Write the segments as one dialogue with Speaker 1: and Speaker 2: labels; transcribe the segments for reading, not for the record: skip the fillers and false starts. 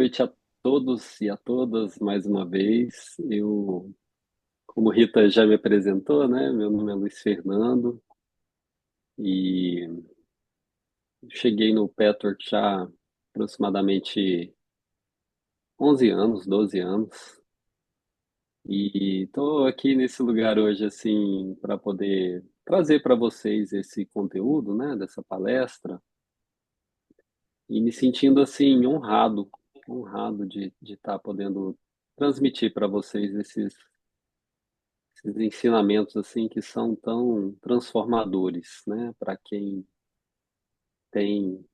Speaker 1: noite a todos e a todas mais uma vez. Como Rita já me apresentou, né? Meu nome é Luiz Fernando e cheguei no Petwork já há aproximadamente 11 anos, 12 anos. E estou aqui nesse lugar hoje, assim, para poder trazer para vocês esse conteúdo, né, dessa palestra e me sentindo, assim, honrado de estar podendo transmitir para vocês esses ensinamentos assim que são tão transformadores, né? Para quem tem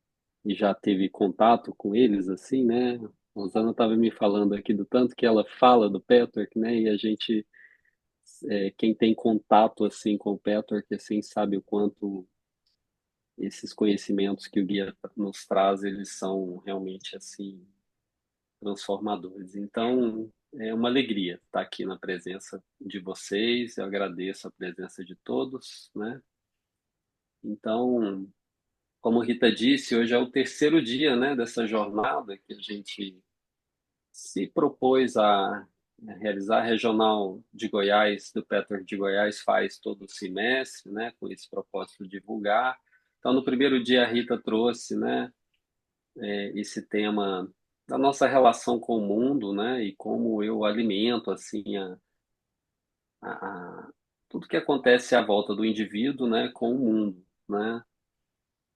Speaker 1: e já teve contato com eles, assim, né? A Rosana estava me falando aqui do tanto que ela fala do Petwork, né? E a gente, quem tem contato assim com o Petwork, assim, sabe o quanto esses conhecimentos que o guia nos traz, eles são realmente assim transformadores. Então, é uma alegria estar aqui na presença de vocês. Eu agradeço a presença de todos, né? Então, como Rita disse, hoje é o terceiro dia, né, dessa jornada que a gente se propôs a realizar. A Regional de Goiás, do Petro de Goiás, faz todo o semestre, né, com esse propósito de divulgar. Então, no primeiro dia, a Rita trouxe, né, esse tema da nossa relação com o mundo, né, e como eu alimento, assim, a tudo que acontece à volta do indivíduo, né, com o mundo, né.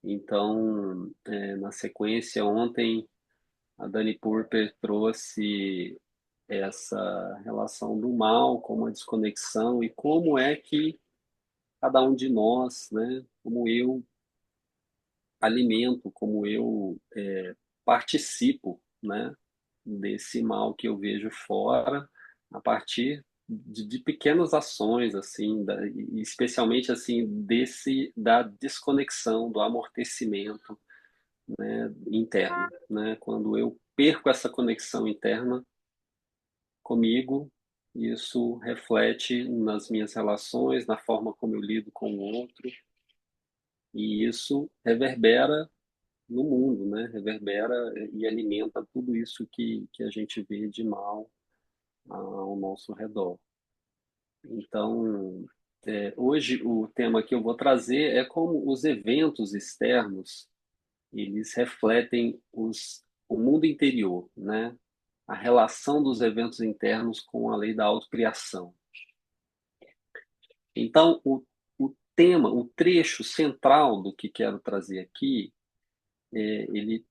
Speaker 1: Então, na sequência, ontem a Dani Purper trouxe essa relação do mal como a desconexão e como é que cada um de nós, né, como eu alimento, como eu participo, né, desse mal que eu vejo fora a partir de pequenas ações, assim, e especialmente assim desse da desconexão, do amortecimento, né, interno, né? Quando eu perco essa conexão interna comigo, isso reflete nas minhas relações, na forma como eu lido com o outro, e isso reverbera no mundo, né? Reverbera e alimenta tudo isso que a gente vê de mal ao nosso redor. Então, hoje o tema que eu vou trazer é como os eventos externos eles refletem o mundo interior, né? A relação dos eventos internos com a lei da autocriação. Então, o tema, o trecho central do que quero trazer aqui, ele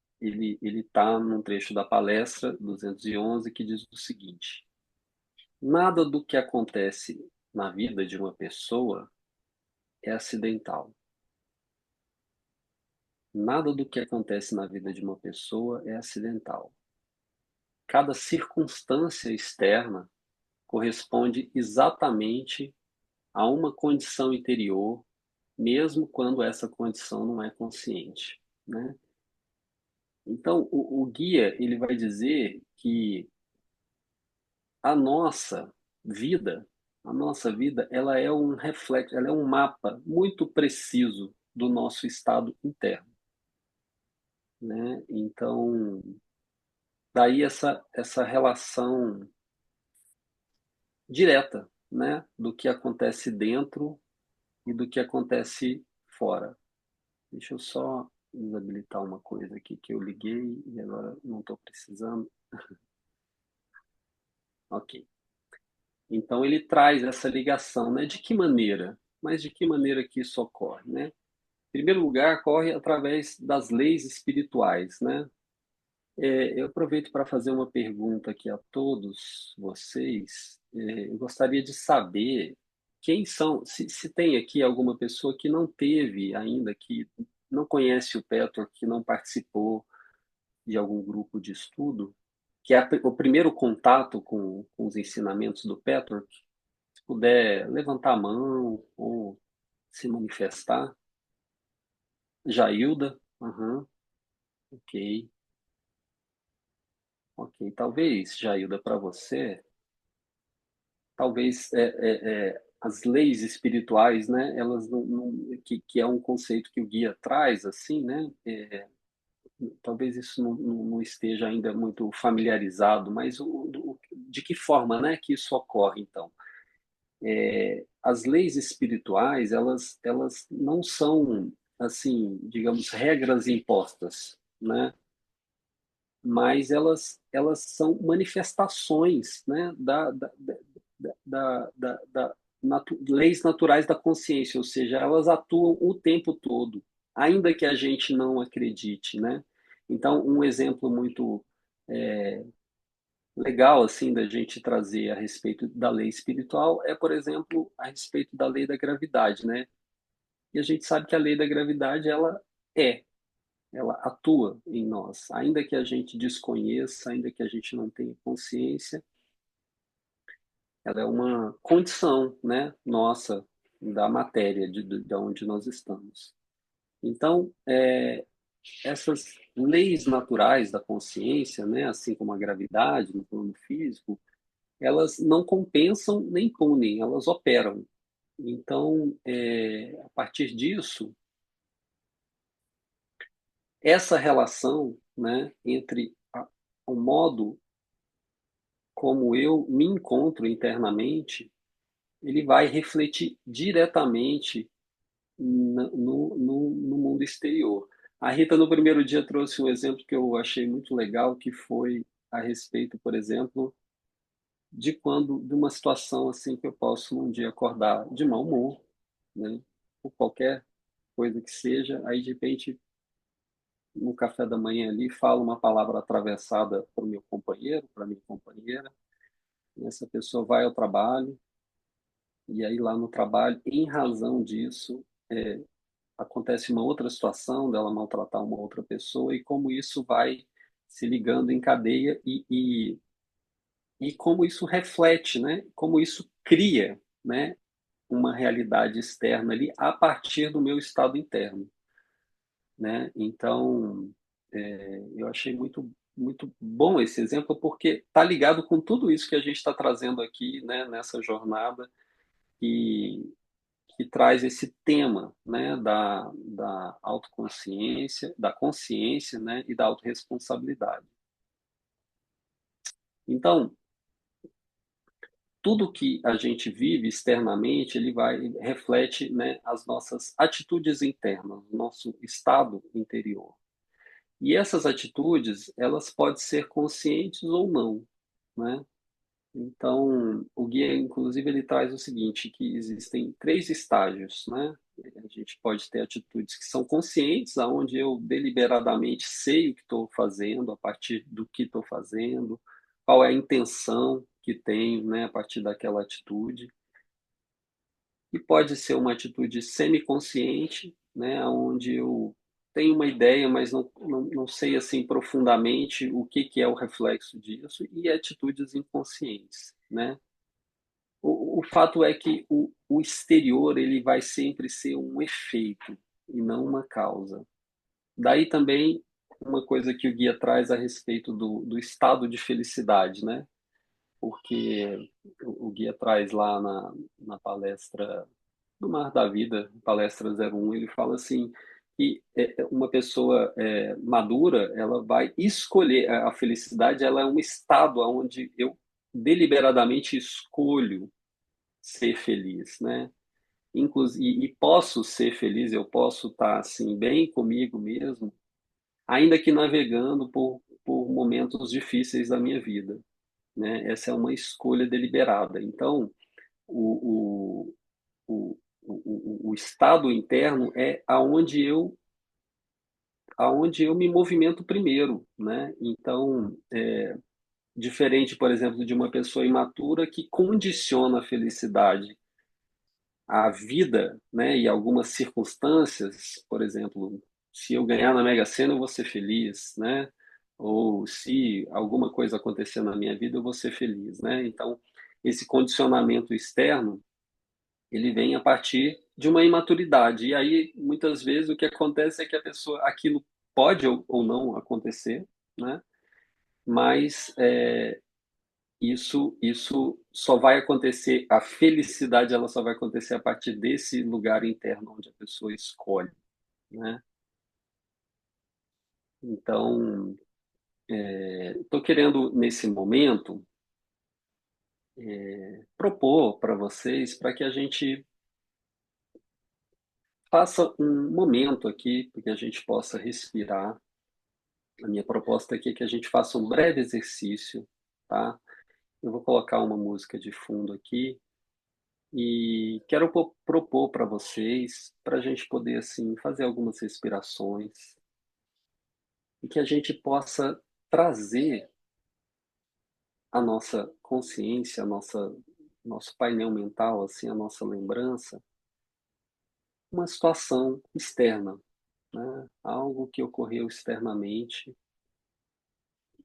Speaker 1: está num trecho da palestra 211 que diz o seguinte: nada do que acontece na vida de uma pessoa é acidental. Nada do que acontece na vida de uma pessoa é acidental. Cada circunstância externa corresponde exatamente a uma condição interior, mesmo quando essa condição não é consciente, né? Então, o guia ele vai dizer que a nossa vida, a nossa vida, ela é um reflexo, ela é um mapa muito preciso do nosso estado interno, né? Então, daí essa relação direta, né, do que acontece dentro e do que acontece fora. Deixa eu só desabilitar uma coisa aqui que eu liguei e agora não estou precisando. Ok. Então ele traz essa ligação, né? De que maneira? Mas de que maneira que isso ocorre, né? Em primeiro lugar, ocorre através das leis espirituais, né? Eu aproveito para fazer uma pergunta aqui a todos vocês. Eu gostaria de saber quem são, se tem aqui alguma pessoa que não teve ainda, que não conhece o Petor, que não participou de algum grupo de estudo, que é o primeiro contato com os ensinamentos do Petor, se puder levantar a mão ou se manifestar. Jailda, aham, ok, ok. Talvez, Jailda, para você talvez as leis espirituais, né, elas que é um conceito que o guia traz, assim, né, talvez isso não esteja ainda muito familiarizado, mas de que forma, né, que isso ocorre, então? As leis espirituais, elas não são, assim, digamos, regras impostas, né? Mas elas são manifestações, né, leis naturais da consciência, ou seja, elas atuam o tempo todo, ainda que a gente não acredite, né? Então, um exemplo muito é, legal assim da gente trazer a respeito da lei espiritual é, por exemplo, a respeito da lei da gravidade, né? E a gente sabe que a lei da gravidade é ela atua em nós, ainda que a gente desconheça, ainda que a gente não tenha consciência, ela é uma condição, né, nossa, da matéria, de onde nós estamos. Então, essas leis naturais da consciência, né, assim como a gravidade no plano físico, elas não compensam nem punem, elas operam. Então, a partir disso, essa relação, né, entre o modo como eu me encontro internamente, ele vai refletir diretamente no mundo exterior. A Rita, no primeiro dia, trouxe um exemplo que eu achei muito legal, que foi a respeito, por exemplo, de uma situação assim que eu posso um dia acordar de mau humor, né? Por qualquer coisa que seja, aí de repente no café da manhã ali falo uma palavra atravessada para o meu companheiro, para a minha companheira, e essa pessoa vai ao trabalho, e aí lá no trabalho, em razão disso, acontece uma outra situação dela maltratar uma outra pessoa e como isso vai se ligando em cadeia e como isso reflete, né? Como isso cria, né? Uma realidade externa ali a partir do meu estado interno, né? Então, eu achei muito bom esse exemplo porque está ligado com tudo isso que a gente está trazendo aqui, né? Nessa jornada e que traz esse tema, né, da autoconsciência, da consciência, né, e da autorresponsabilidade. Então, tudo que a gente vive externamente, ele reflete, né, as nossas atitudes internas, o nosso estado interior. E essas atitudes, elas podem ser conscientes ou não, né? Então, o guia, inclusive, ele traz o seguinte, que existem três estágios, né? A gente pode ter atitudes que são conscientes, aonde eu deliberadamente sei o que estou fazendo, a partir do que estou fazendo, qual é a intenção que tenho, né, a partir daquela atitude. E pode ser uma atitude semiconsciente, né, onde eu tenho uma ideia, mas não sei assim profundamente o que é o reflexo disso, e atitudes inconscientes, né? O fato é que o exterior ele vai sempre ser um efeito e não uma causa. Daí também uma coisa que o guia traz a respeito do estado de felicidade, né? Porque o guia traz lá na palestra do Mar da Vida, palestra 01, ele fala assim que uma pessoa madura, ela vai escolher a felicidade, ela é um estado onde eu deliberadamente escolho ser feliz, né? Inclusive, e posso ser feliz, eu posso estar assim bem comigo mesmo, ainda que navegando por momentos difíceis da minha vida, né? Essa é uma escolha deliberada. Então, o, o estado interno é aonde eu me movimento primeiro, né? Então, diferente, por exemplo, de uma pessoa imatura que condiciona a felicidade a vida, né, e algumas circunstâncias, por exemplo, se eu ganhar na Mega Sena, eu vou ser feliz, né? Ou se alguma coisa acontecer na minha vida, eu vou ser feliz, né? Então, esse condicionamento externo, ele vem a partir de uma imaturidade. E aí, muitas vezes, o que acontece é que a pessoa, aquilo pode ou não acontecer, né? Mas isso só vai acontecer, a felicidade ela só vai acontecer a partir desse lugar interno onde a pessoa escolhe, né? Então, estou querendo, nesse momento, propor para vocês para que a gente faça um momento aqui, para que a gente possa respirar. A minha proposta aqui é que a gente faça um breve exercício, tá? Eu vou colocar uma música de fundo aqui e quero propor para vocês, para a gente poder assim fazer algumas respirações e que a gente possa trazer a nossa consciência, a nosso painel mental, assim, a nossa lembrança, uma situação externa, né? Algo que ocorreu externamente,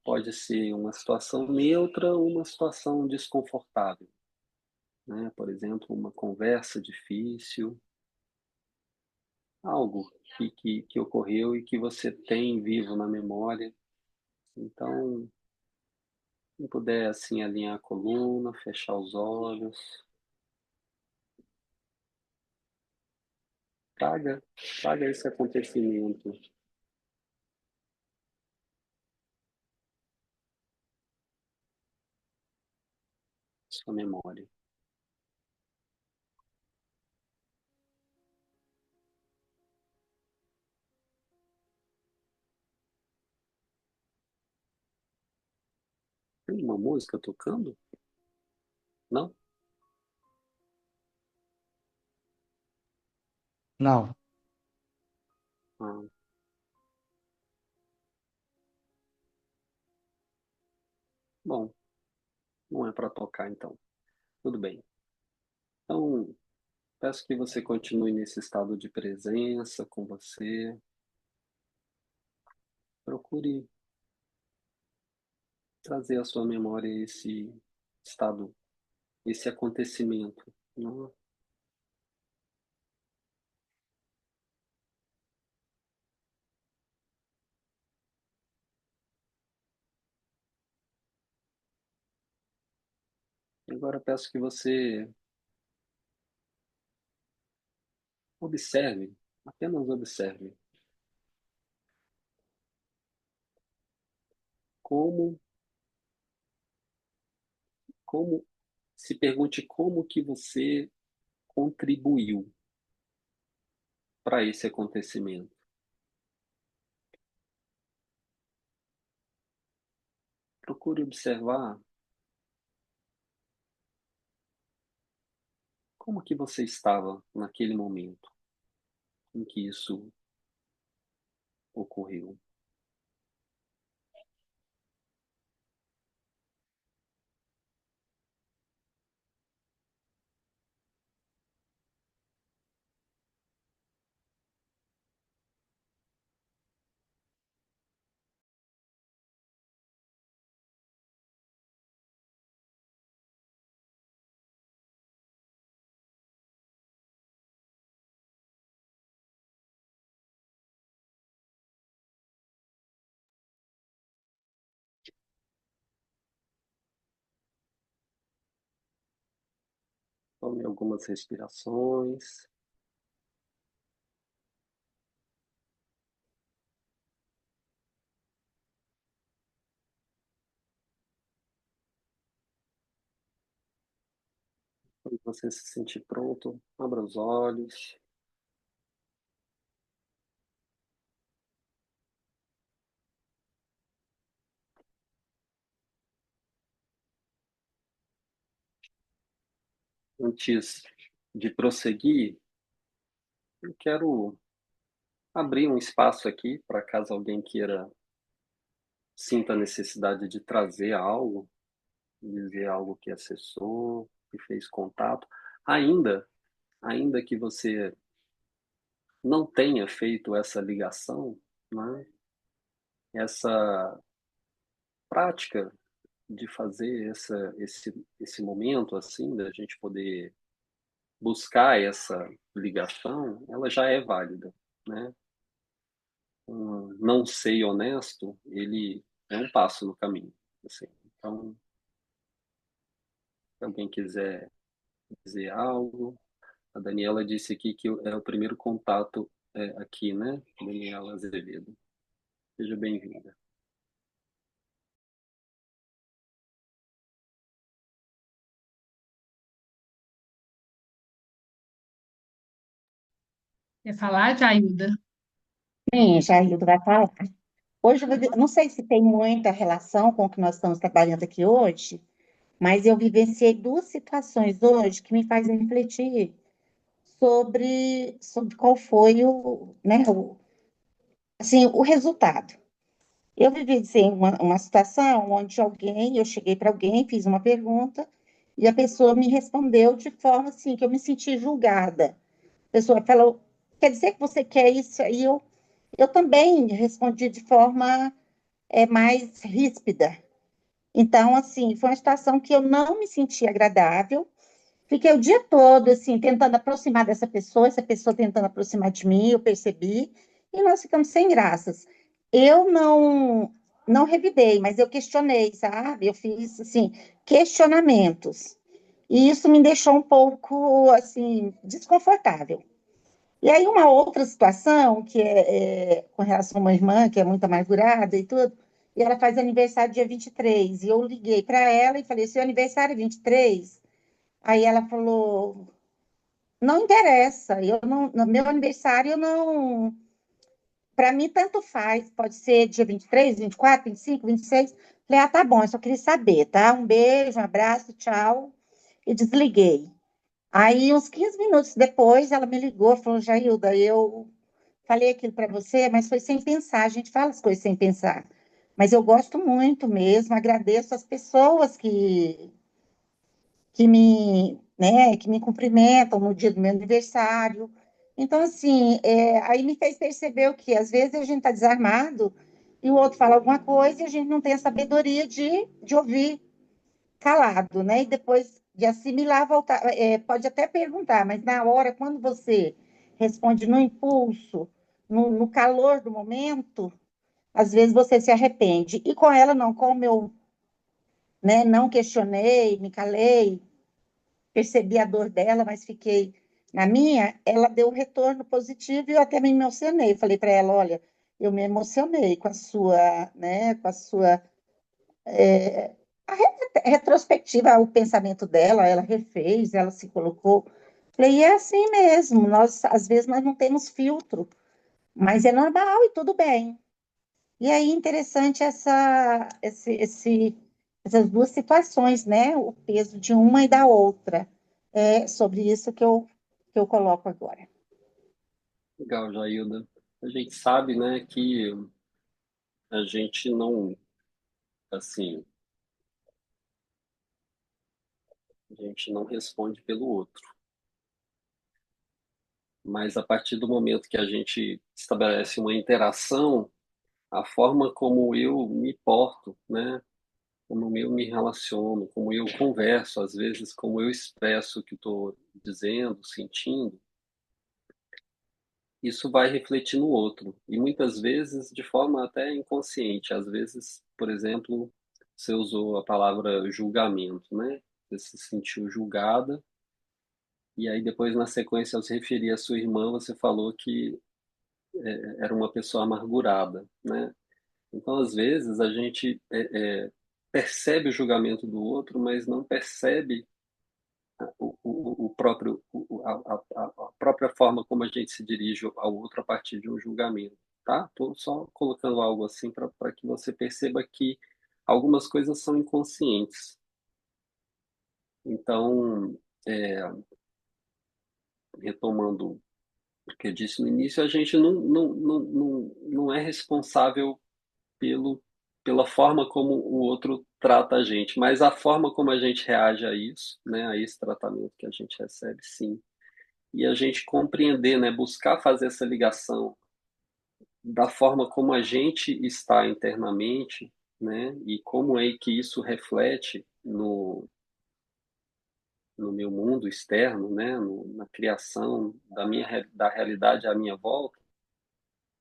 Speaker 1: pode ser uma situação neutra ou uma situação desconfortável, né? Por exemplo, uma conversa difícil, algo que ocorreu e que você tem vivo na memória. Então, se puder assim alinhar a coluna, fechar os olhos, traga, traga esse acontecimento, sua memória. Tem uma música tocando? Não?
Speaker 2: Não,
Speaker 1: Ah, bom, não é para tocar então. Tudo bem. Então, peço que você continue nesse estado de presença com você. Procure trazer à sua memória esse estado, esse acontecimento, né? Agora peço que você observe, apenas observe, como, como, se pergunte como que você contribuiu para esse acontecimento. Procure observar como que você estava naquele momento em que isso ocorreu. Tome algumas respirações. Quando você se sentir pronto, abra os olhos. Antes de prosseguir, eu quero abrir um espaço aqui para caso alguém queira, sinta a necessidade de trazer algo, dizer algo que acessou, que fez contato, ainda, ainda que você não tenha feito essa ligação, né? Essa prática de fazer esse momento assim, da gente poder buscar essa ligação, ela já é válida, né? Um não sei honesto, ele é um passo no caminho, assim. Então, se alguém quiser dizer algo, a Daniela disse aqui que é o primeiro contato aqui, né? Daniela Azevedo. Seja bem-vinda.
Speaker 2: Quer falar, Jailda?
Speaker 3: Sim, Jaildo vai falar. Hoje, não sei se tem muita relação com o que nós estamos trabalhando aqui hoje, mas eu vivenciei duas situações hoje que me fazem refletir sobre qual foi assim, o resultado. Eu vivenciei uma situação onde eu cheguei para alguém, fiz uma pergunta, e a pessoa me respondeu de forma assim, que eu me senti julgada. A pessoa falou, quer dizer que você quer isso? E eu também respondi de forma mais ríspida. Então, assim, foi uma situação que eu não me senti agradável. Fiquei o dia todo, assim, tentando aproximar dessa pessoa, essa pessoa tentando aproximar de mim, eu percebi, e nós ficamos sem graças. Eu não revidei, mas eu questionei, sabe? Eu fiz, assim, questionamentos. E isso me deixou um pouco, assim, desconfortável. E aí, uma outra situação, que é com relação a uma irmã, que é muito amargurada e tudo, e ela faz aniversário dia 23, e eu liguei para ela e falei, seu aniversário é 23? Aí ela falou, não interessa, eu não, no meu aniversário eu não, para mim tanto faz, pode ser dia 23, 24, 25, 26. Falei, ah, tá bom, eu só queria saber, tá? Um beijo, um abraço, tchau, e desliguei. Aí, uns 15 minutos depois, ela me ligou, falou, Jailda, eu falei aquilo para você, mas foi sem pensar. A gente fala as coisas sem pensar. Mas eu gosto muito mesmo, agradeço as pessoas que me cumprimentam no dia do meu aniversário. Então, assim, aí me fez perceber o que às vezes a gente está desarmado e o outro fala alguma coisa e a gente não tem a sabedoria de ouvir calado, né? E depois de assimilar, voltar. Pode até perguntar, mas na hora, quando você responde no impulso, no calor do momento, às vezes você se arrepende. E com ela, não, como eu, né, não questionei, me calei, percebi a dor dela, mas fiquei na minha, ela deu um retorno positivo e eu até me emocionei. Falei para ela, olha, eu me emocionei com a sua, né, com a sua a retrospectiva, o pensamento dela, ela refez, ela se colocou. Falei, e é assim mesmo, nós às vezes nós não temos filtro, mas é normal e tudo bem. E aí, interessante essas duas situações, né? O peso de uma e da outra. É sobre isso que eu coloco agora.
Speaker 1: Legal, Jailda. A gente sabe, né, que a gente não, assim, a gente não responde pelo outro. Mas a partir do momento que a gente estabelece uma interação, a forma como eu me porto, né, como eu me relaciono, como eu converso, às vezes, como eu expresso o que estou dizendo, sentindo, isso vai refletir no outro. E muitas vezes de forma até inconsciente. Às vezes, por exemplo, você usou a palavra julgamento, né? Você se sentiu julgada, e aí depois, na sequência, ao se referir à sua irmã, você falou que era uma pessoa amargurada, né? Então, às vezes, a gente percebe o julgamento do outro, mas não percebe o próprio, a própria forma como a gente se dirige ao outro a partir de um julgamento, tá? Estou só colocando algo assim para que você perceba que algumas coisas são inconscientes. Então, é, retomando o que eu disse no início, a gente não é responsável pelo, pela forma como o outro trata a gente, mas a forma como a gente reage a isso, né, a esse tratamento que a gente recebe, sim. E a gente compreender, né, buscar fazer essa ligação da forma como a gente está internamente, né, e como é que isso reflete no meu mundo externo, né, na criação da realidade à minha volta,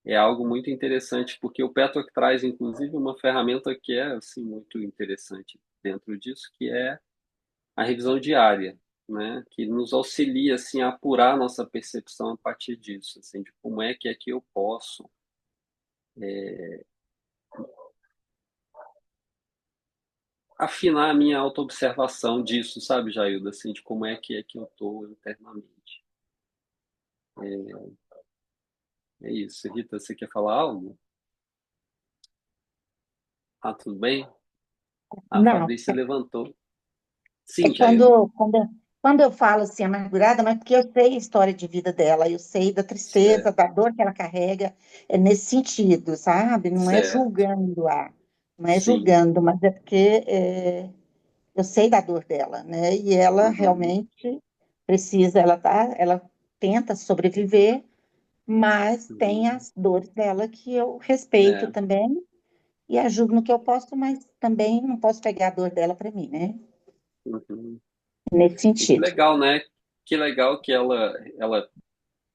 Speaker 1: é algo muito interessante, porque o Petro traz, inclusive, uma ferramenta que é assim, muito interessante dentro disso, que é a revisão diária, né, que nos auxilia assim a apurar nossa percepção a partir disso, assim, de como é que eu posso afinar a minha autoobservação disso, sabe, Jailda, assim, de como é que eu tô internamente. É isso. Rita, você quer falar algo? Ah, tudo bem? Ah, a
Speaker 3: Não,
Speaker 1: Fabrícia levantou.
Speaker 3: é
Speaker 1: Sim, Jailda.
Speaker 3: quando eu falo assim, amargurada, mas porque eu sei a história de vida dela, eu sei da tristeza,
Speaker 1: Certo,
Speaker 3: da dor que ela carrega, é nesse sentido, sabe? Não é
Speaker 1: certo.
Speaker 3: julgando-a, não é
Speaker 1: Sim.
Speaker 3: julgando, mas é porque eu sei da dor dela, né? E ela
Speaker 1: Uhum.
Speaker 3: realmente precisa, ela tenta sobreviver, mas tem
Speaker 1: Uhum.
Speaker 3: as dores dela que eu respeito
Speaker 1: É.
Speaker 3: também e ajudo no que eu posso, mas também não posso pegar a dor dela para mim, né?
Speaker 1: Uhum.
Speaker 3: Nesse
Speaker 1: E que
Speaker 3: sentido.
Speaker 1: legal, né? Que legal que ela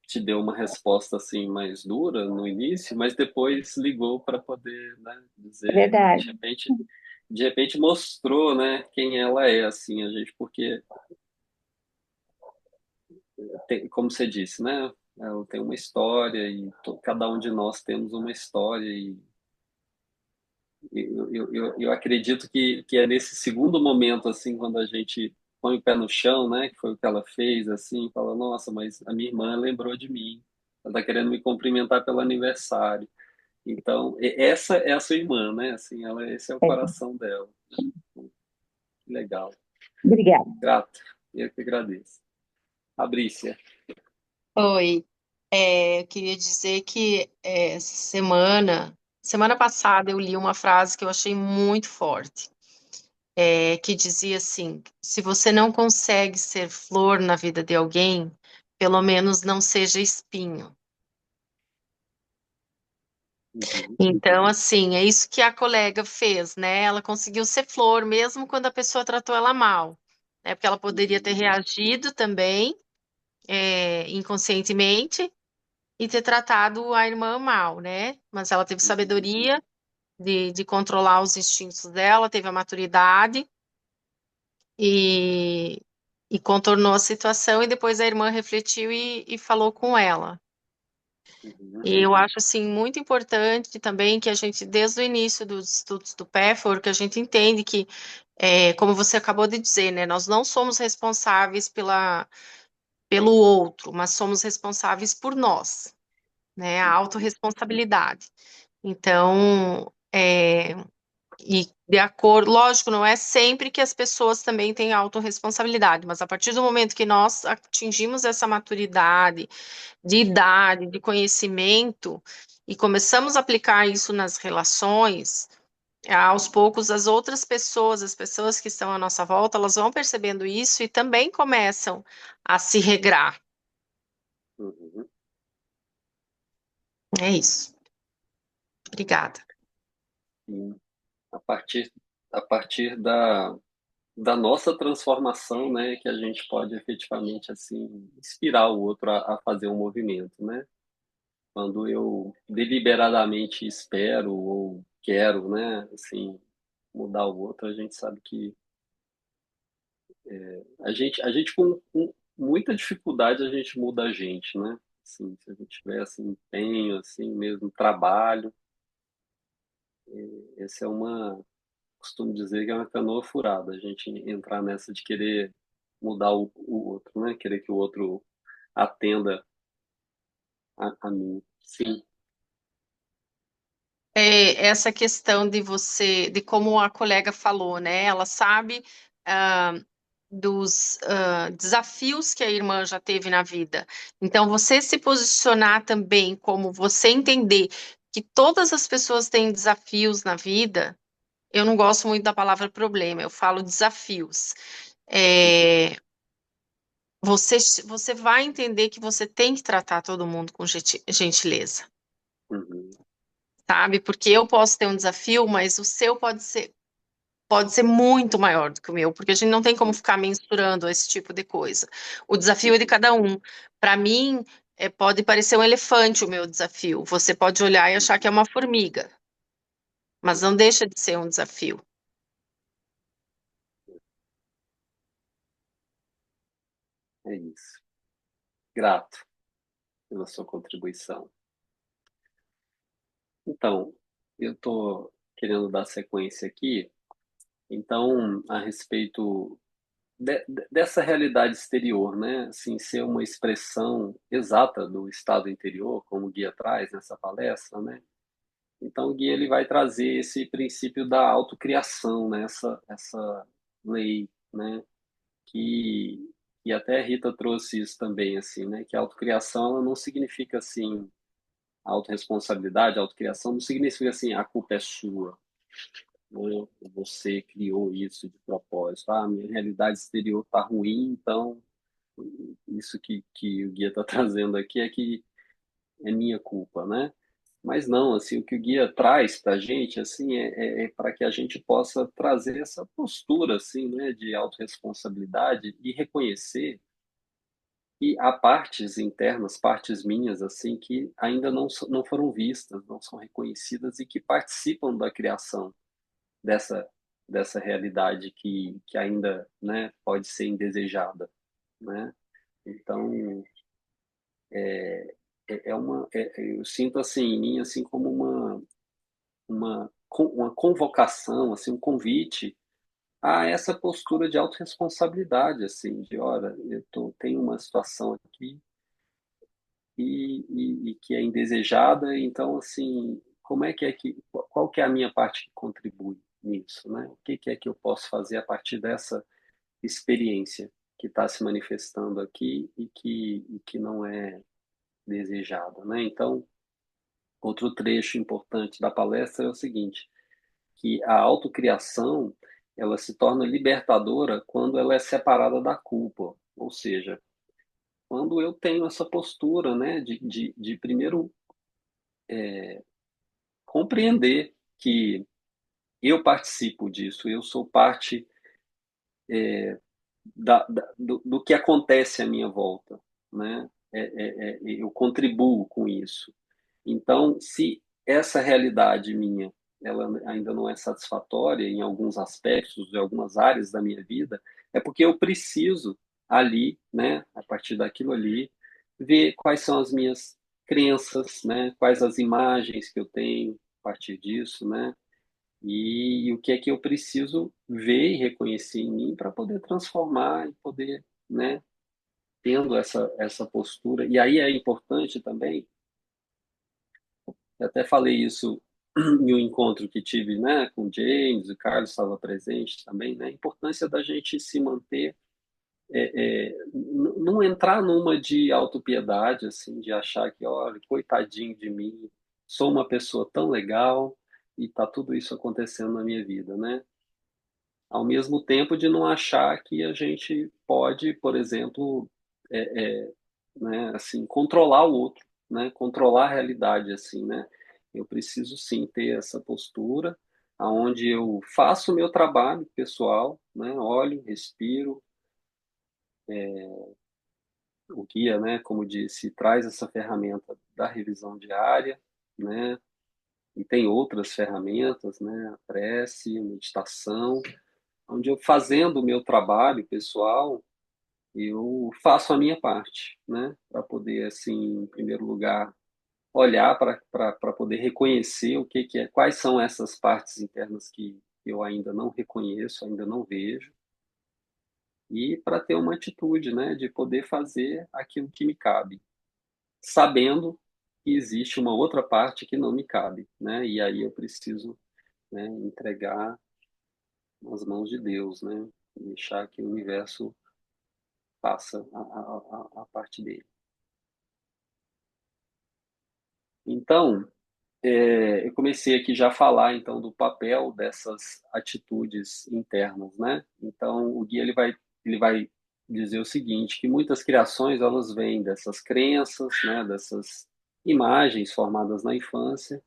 Speaker 1: te deu uma resposta assim mais dura no início, mas depois ligou para poder, né,
Speaker 3: É
Speaker 1: dizer,
Speaker 3: verdade.
Speaker 1: de repente mostrou, né, quem ela é, assim, a gente, porque como você disse, né, ela tem uma história e cada um de nós temos uma história e eu acredito que é nesse segundo momento, assim, quando a gente põe o pé no chão, né, que foi o que ela fez, assim, fala, nossa, mas a minha irmã lembrou de mim, ela está querendo me cumprimentar pelo aniversário. Então, essa é a sua irmã, né? Assim, esse é o
Speaker 3: É,
Speaker 1: coração dela. Que legal.
Speaker 3: obrigada.
Speaker 1: Grato. Eu que agradeço. Fabrícia.
Speaker 4: Oi, eu queria dizer que semana passada eu li uma frase que eu achei muito forte, que dizia assim: se você não consegue ser flor na vida de alguém, pelo menos não seja espinho.
Speaker 1: Uhum,
Speaker 4: Então, assim, é isso que a colega fez, né? Ela conseguiu ser flor mesmo quando a pessoa tratou ela mal, né? Porque ela poderia ter
Speaker 1: uhum,
Speaker 4: reagido também, inconscientemente e ter tratado a irmã mal, né? Mas ela teve
Speaker 1: uhum,
Speaker 4: sabedoria de controlar os instintos dela, teve a maturidade e, e contornou a situação, e depois a irmã refletiu e falou com ela.
Speaker 1: uhum,
Speaker 4: E eu acho, assim, muito importante também que a gente, desde o início dos estudos do PEFOR, que a gente entende que, como você acabou de dizer, né, nós não somos responsáveis pelo outro, mas somos responsáveis por nós, né, a
Speaker 1: uhum,
Speaker 4: autorresponsabilidade. Então, e de acordo, lógico, não é sempre que as pessoas também têm autorresponsabilidade, mas a partir do momento que nós atingimos essa maturidade, de idade, de conhecimento, e começamos a aplicar isso nas relações, aos poucos as outras pessoas, as pessoas que estão à nossa volta, elas vão percebendo isso e também começam a se regrar.
Speaker 1: uhum.
Speaker 4: É isso. Obrigada.
Speaker 1: Sim. A partir, a partir da nossa transformação, né, que a gente pode efetivamente, assim, inspirar o outro a fazer um movimento, né? Quando eu deliberadamente espero ou quero, né, assim, mudar o outro, a gente sabe que a gente com muita dificuldade a gente muda a gente, né? Assim, se a gente tiver assim empenho, assim mesmo trabalho, esse é uma, costumo dizer que é uma canoa furada, a gente entrar nessa de querer mudar o outro, né? Querer que o outro atenda a mim. Sim.
Speaker 4: Essa questão de você, de como a colega falou, né? Ela sabe ah, dos desafios que a irmã já teve na vida. Então, você se posicionar também como você entender que todas as pessoas têm desafios na vida. Eu não gosto muito da palavra problema, eu falo desafios.
Speaker 1: Uhum,
Speaker 4: É, você vai entender que você tem que tratar todo mundo com gentileza.
Speaker 1: uhum,
Speaker 4: Sabe? Porque eu posso ter um desafio, mas o seu pode ser muito maior do que o meu, porque a gente não tem como ficar mensurando esse tipo de coisa. O desafio é de
Speaker 1: uhum,
Speaker 4: cada um. Para mim, pode parecer um elefante o meu desafio. Você pode olhar e achar que é
Speaker 1: uhum,
Speaker 4: uma formiga, mas não deixa de ser um desafio.
Speaker 1: é isso. Grato pela sua contribuição. Então, eu estou querendo dar sequência aqui. Então, a respeito dessa realidade exterior, né? Assim, ser uma expressão exata do estado interior, como o guia traz nessa palestra, né? Então, o guia ele vai trazer esse princípio da autocriação, né? Essa lei, né? Que, e até a Rita trouxe isso também, assim, né? Que a autocriação ela não significa, assim, autorresponsabilidade, autocriação não significa, assim, a culpa é sua, né? Você criou isso de propósito. Ah, minha realidade exterior está ruim, então isso que o guia está trazendo aqui é que é minha culpa, né? Mas não, assim, o que o guia traz para a gente, assim, é para que a gente possa trazer essa postura, assim, né, de autorresponsabilidade e reconhecer que há partes internas, partes minhas, assim, que ainda não foram vistas, não são reconhecidas e que participam da criação dessa, dessa realidade que ainda, né, pode ser indesejada, né? Então, eu sinto assim em mim assim como uma convocação, assim, um convite a essa postura de autorresponsabilidade, assim, de, olha, tenho uma situação aqui e que é indesejada, então, assim, como é que, qual que é a minha parte que contribui nisso, né? O que é que eu posso fazer a partir dessa experiência que está se manifestando aqui e que não é desejada, né? Então, outro trecho importante da palestra é o seguinte, que a autocriação, ela se torna libertadora quando ela é separada da culpa, ou seja, quando eu tenho essa postura, né, de primeiro compreender que eu participo disso, eu sou parte do que acontece à minha volta, né? Eu contribuo com isso. Então, se essa realidade minha ela ainda não é satisfatória em alguns aspectos, em algumas áreas da minha vida, é porque eu preciso ali, né, a partir daquilo ali, ver quais são as minhas crenças, né, quais as imagens que eu tenho a partir disso, né, e o que é que eu preciso ver e reconhecer em mim para poder transformar e poder, né, tendo essa postura. E aí é importante também, eu até falei isso em um encontro que tive, né, com o James, o Carlos estava presente também, né, a importância da gente se manter, não entrar numa de autopiedade, assim, de achar que, olha, coitadinho de mim, sou uma pessoa tão legal e está tudo isso acontecendo na minha vida, né? Ao mesmo tempo de não achar que a gente pode, por exemplo, né, assim, controlar o outro, né, controlar a realidade, assim, né? Eu preciso sim ter essa postura aonde eu faço o meu trabalho pessoal, né, olho, respiro, o guia, né, como disse, traz essa ferramenta da revisão diária, né, e tem outras ferramentas, né, a prece, a meditação, onde eu fazendo o meu trabalho pessoal, eu faço a minha parte, né, para poder, assim, em primeiro lugar, olhar para poder reconhecer o que é, quais são essas partes internas que eu ainda não reconheço, ainda não vejo, e para ter uma atitude, né, de poder fazer aquilo que me cabe, sabendo que existe uma outra parte que não me cabe, né, e aí eu preciso, né, entregar nas mãos de Deus, né, deixar que o universo faça a parte dele. Então, eu comecei aqui já a falar então do papel dessas atitudes internas, né? Então o guia ele vai dizer o seguinte, que muitas criações elas vêm dessas crenças, né? Dessas imagens formadas na infância,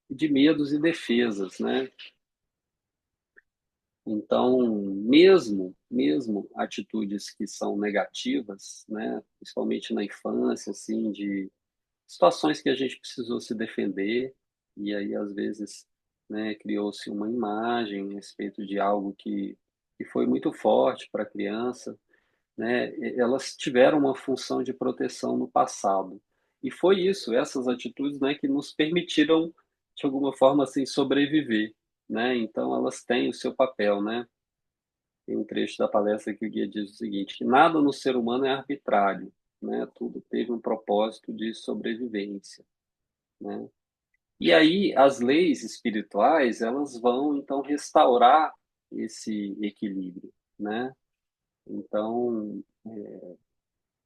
Speaker 1: de medos e defesas, né? Então mesmo atitudes que são negativas, né? Principalmente na infância, assim, de situações que a gente precisou se defender, e aí, às vezes, né, criou-se uma imagem a respeito de algo que foi muito forte para a criança, né, elas tiveram uma função de proteção no passado. E foi isso, essas atitudes, né, que nos permitiram, de alguma forma, assim, sobreviver. né? Então elas têm o seu papel, né? Tem um trecho da palestra que o guia diz o seguinte, que nada no ser humano é arbitrário, né? Tudo teve um propósito de sobrevivência, né? E aí as leis espirituais, elas vão então restaurar esse equilíbrio, né? Então,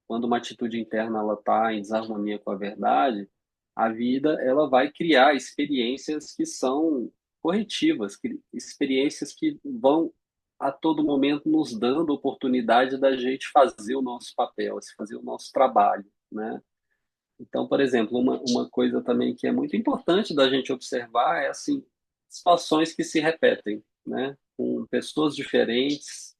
Speaker 1: quando uma atitude interna ela está em desarmonia com a verdade, a vida ela vai criar experiências que são corretivas, experiências que vão a todo momento nos dando oportunidade da gente fazer o nosso papel, fazer o nosso trabalho, né? Então, por exemplo, uma coisa também que é muito importante da gente observar é assim situações que se repetem, né? Com pessoas diferentes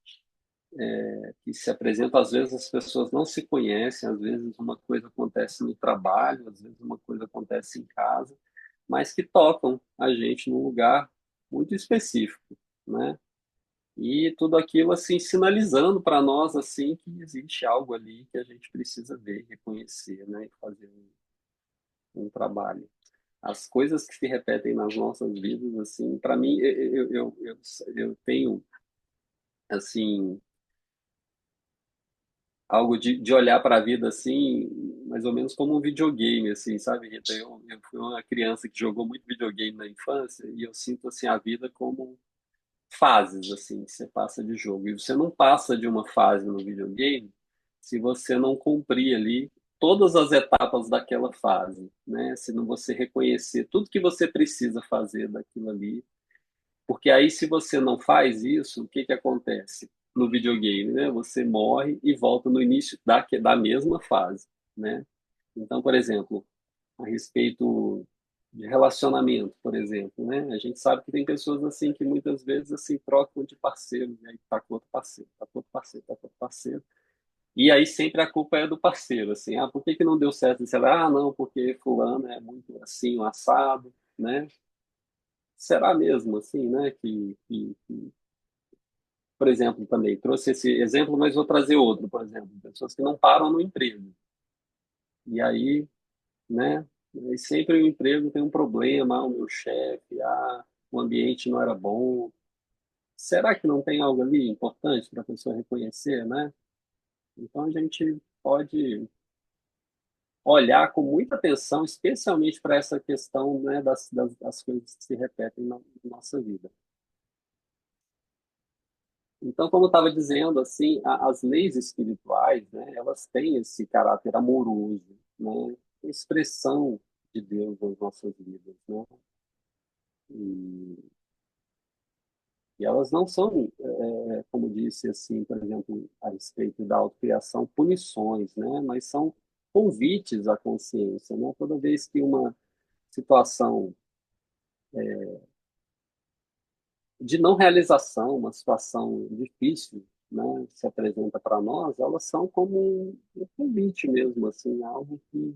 Speaker 1: que se apresentam, às vezes as pessoas não se conhecem, às vezes uma coisa acontece no trabalho, às vezes uma coisa acontece em casa, mas que tocam a gente num lugar muito específico, né? E tudo aquilo assim sinalizando para nós assim que existe algo ali que a gente precisa ver, reconhecer, né? E fazer um trabalho. As coisas que se repetem nas nossas vidas, assim, para mim, eu tenho assim algo de olhar para a vida assim, mais ou menos como um videogame, assim, sabe, Rita? Eu fui uma criança que jogou muito videogame na infância e eu sinto assim a vida como fases, assim, que você passa de jogo. E você não passa de uma fase no videogame se você não cumprir ali todas as etapas daquela fase, né? Se não você reconhecer tudo que você precisa fazer daquilo ali, porque aí, se você não faz isso, o que que acontece no videogame, né? Você morre e volta no início da mesma fase, né? Então, por exemplo, a respeito de relacionamento, por exemplo, né? A gente sabe que tem pessoas assim que muitas vezes assim trocam de parceiro, e aí tá com outro parceiro, tá com outro parceiro, tá com outro parceiro. E aí sempre a culpa é do parceiro, assim, ah, por que que não deu certo? Sei lá, ah, não, porque fulano é muito assim, um assado, né? Será mesmo assim, né? Por exemplo, também trouxe esse exemplo, mas vou trazer outro, por exemplo, pessoas que não param no emprego. E aí, né? E sempre o emprego tem um problema, ah, o meu chefe, ah, o ambiente não era bom. Será que não tem algo ali importante para a pessoa reconhecer, né? Então a gente pode olhar com muita atenção, especialmente para essa questão, né, das coisas que se repetem na nossa vida. Então, como eu estava dizendo, assim, as leis espirituais, né, elas têm esse caráter amoroso, né, expressão de Deus nas nossas vidas, né, e, e elas não são, como disse assim, por exemplo, a respeito da autocriação, punições, né, mas são convites à consciência, né, toda vez que uma situação de não realização, uma situação difícil, né, se apresenta para nós, elas são como um convite mesmo, assim, algo que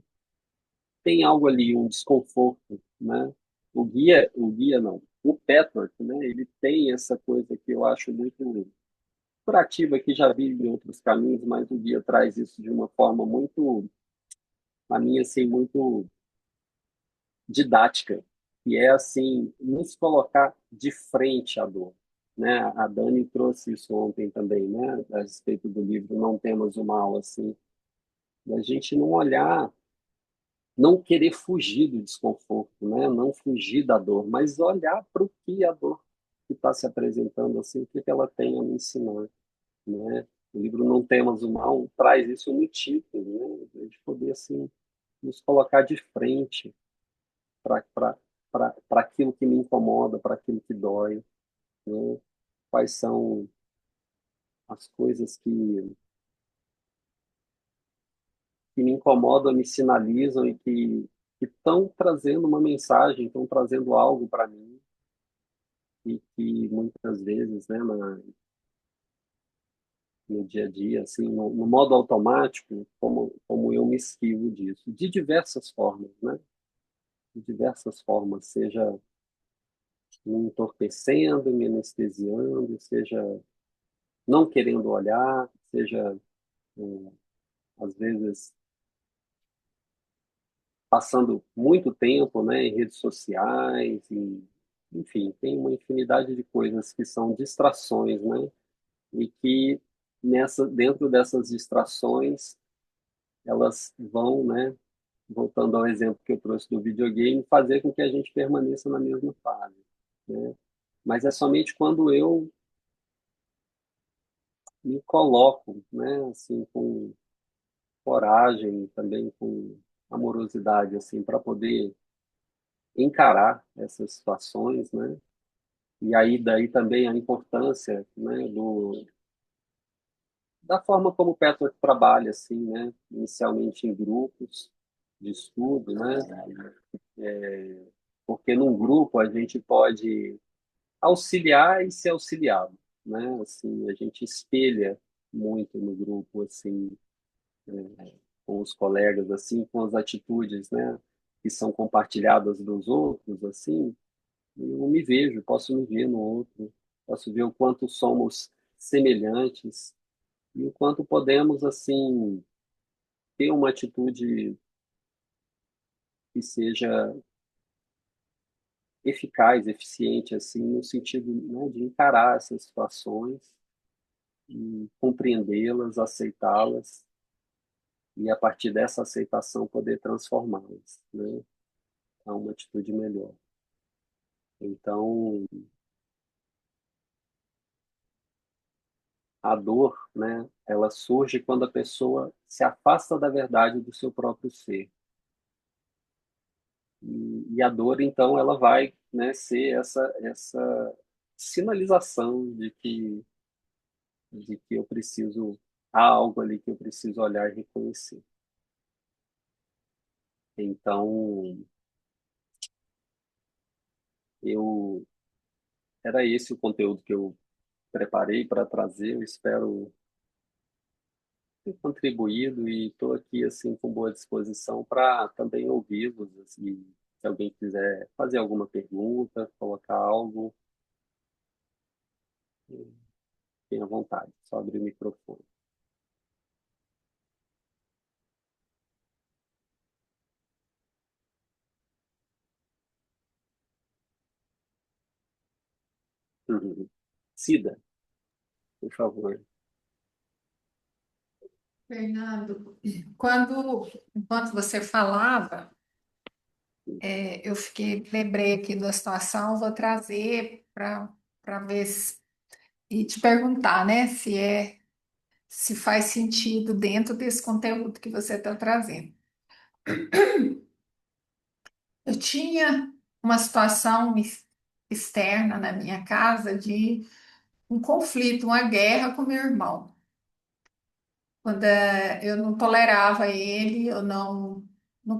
Speaker 1: tem algo ali, um desconforto, né? O guia não, o Petworth, né? Ele tem essa coisa que eu acho muito curativa, que já vi em outros caminhos, mas o guia traz isso de uma forma muito, a minha assim, muito didática, que é assim, nos colocar de frente à dor, né? A Dani trouxe isso ontem também, né? A respeito do livro Não Temos o Mal, assim, da gente não olhar, não querer fugir do desconforto, né? Não fugir da dor, mas olhar para o que a dor que está se apresentando, assim, o que que ela tem a me ensinar, né? O livro Não Temos o Mal traz isso no título, né? A gente poder, assim, nos colocar de frente para aquilo que me incomoda, para aquilo que dói, né? Quais são as coisas que me incomodam, me sinalizam e que estão trazendo uma mensagem, estão trazendo algo para mim e que muitas vezes, né, no dia a dia, assim, no modo automático, como eu me esquivo disso, de diversas formas, né? De diversas formas, seja me entorpecendo, me anestesiando, seja não querendo olhar, seja às vezes passando muito tempo, né, em redes sociais, enfim, tem uma infinidade de coisas que são distrações, né? E que dentro dessas distrações, elas vão, né? Voltando ao exemplo que eu trouxe do videogame, fazer com que a gente permaneça na mesma fase, né? Mas é somente quando eu me coloco, né? Assim, com coragem, também com amorosidade, assim, para poder encarar essas situações, né? E aí daí também a importância, né, da forma como o Petro trabalha, assim, né? Inicialmente em grupos de estudo, né? Porque num grupo a gente pode auxiliar e ser auxiliado, né? Assim, a gente espelha muito no grupo, assim, com os colegas, assim, com as atitudes, né? Que são compartilhadas dos outros, assim, eu me vejo, posso me ver no outro, posso ver o quanto somos semelhantes e o quanto podemos, assim, ter uma atitude que seja eficaz, eficiente, assim, no sentido, né, de encarar essas situações e compreendê-las, aceitá-las e a partir dessa aceitação poder transformá-las, né, a uma atitude melhor. Então, a dor, né, ela surge quando a pessoa se afasta da verdade do seu próprio ser. E a dor, então, ela vai, né, ser essa sinalização de que eu preciso, há algo ali que eu preciso olhar e reconhecer. Então, eu era esse o conteúdo que eu preparei para trazer. Eu espero ter contribuído e estou aqui assim com boa disposição para também ouvi-los. Assim, se alguém quiser fazer alguma pergunta, colocar algo, tenha vontade. Só abrir o microfone. Uhum. Cida, por favor.
Speaker 5: Fernando, enquanto você falava, eu lembrei aqui da situação, vou trazer para ver e te perguntar, né, se faz sentido dentro desse conteúdo que você está trazendo. Eu tinha uma situação externa na minha casa de um conflito, uma guerra com meu irmão. Quando eu não tolerava ele, eu não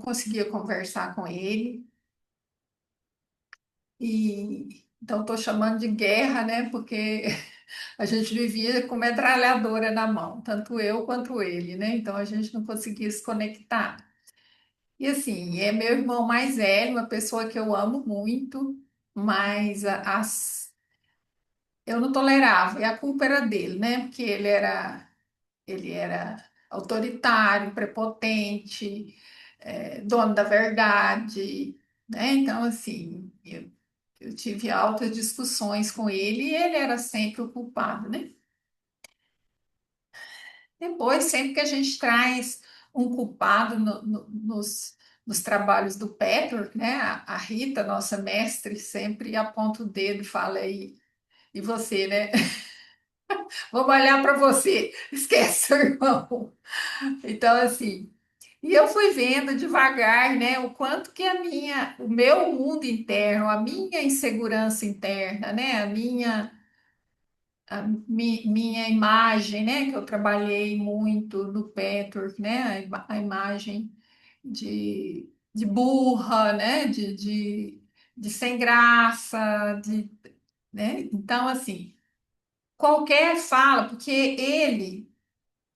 Speaker 5: conseguia conversar com ele. E então estou chamando de guerra, né? Porque a gente vivia com metralhadora na mão, tanto eu quanto ele, né? Então a gente não conseguia se conectar. E assim, é meu irmão mais velho, uma pessoa que eu amo muito, mas eu não tolerava, e a culpa era dele, né? Porque ele era autoritário, prepotente, dono da verdade, né? Então, assim, eu tive altas discussões com ele e ele era sempre o culpado, né? Depois, sempre que a gente traz um culpado nos trabalhos do Petro, né? A Rita, nossa mestre, sempre aponta o dedo e fala aí, e você, né? Vamos olhar para você, esquece seu irmão. Então, assim, e eu fui vendo devagar, né, o quanto que o meu mundo interno, a minha insegurança interna, né, minha imagem, né, que eu trabalhei muito no Petwork, né, a imagem de burra, né, de sem graça, né, então, assim, qualquer fala, porque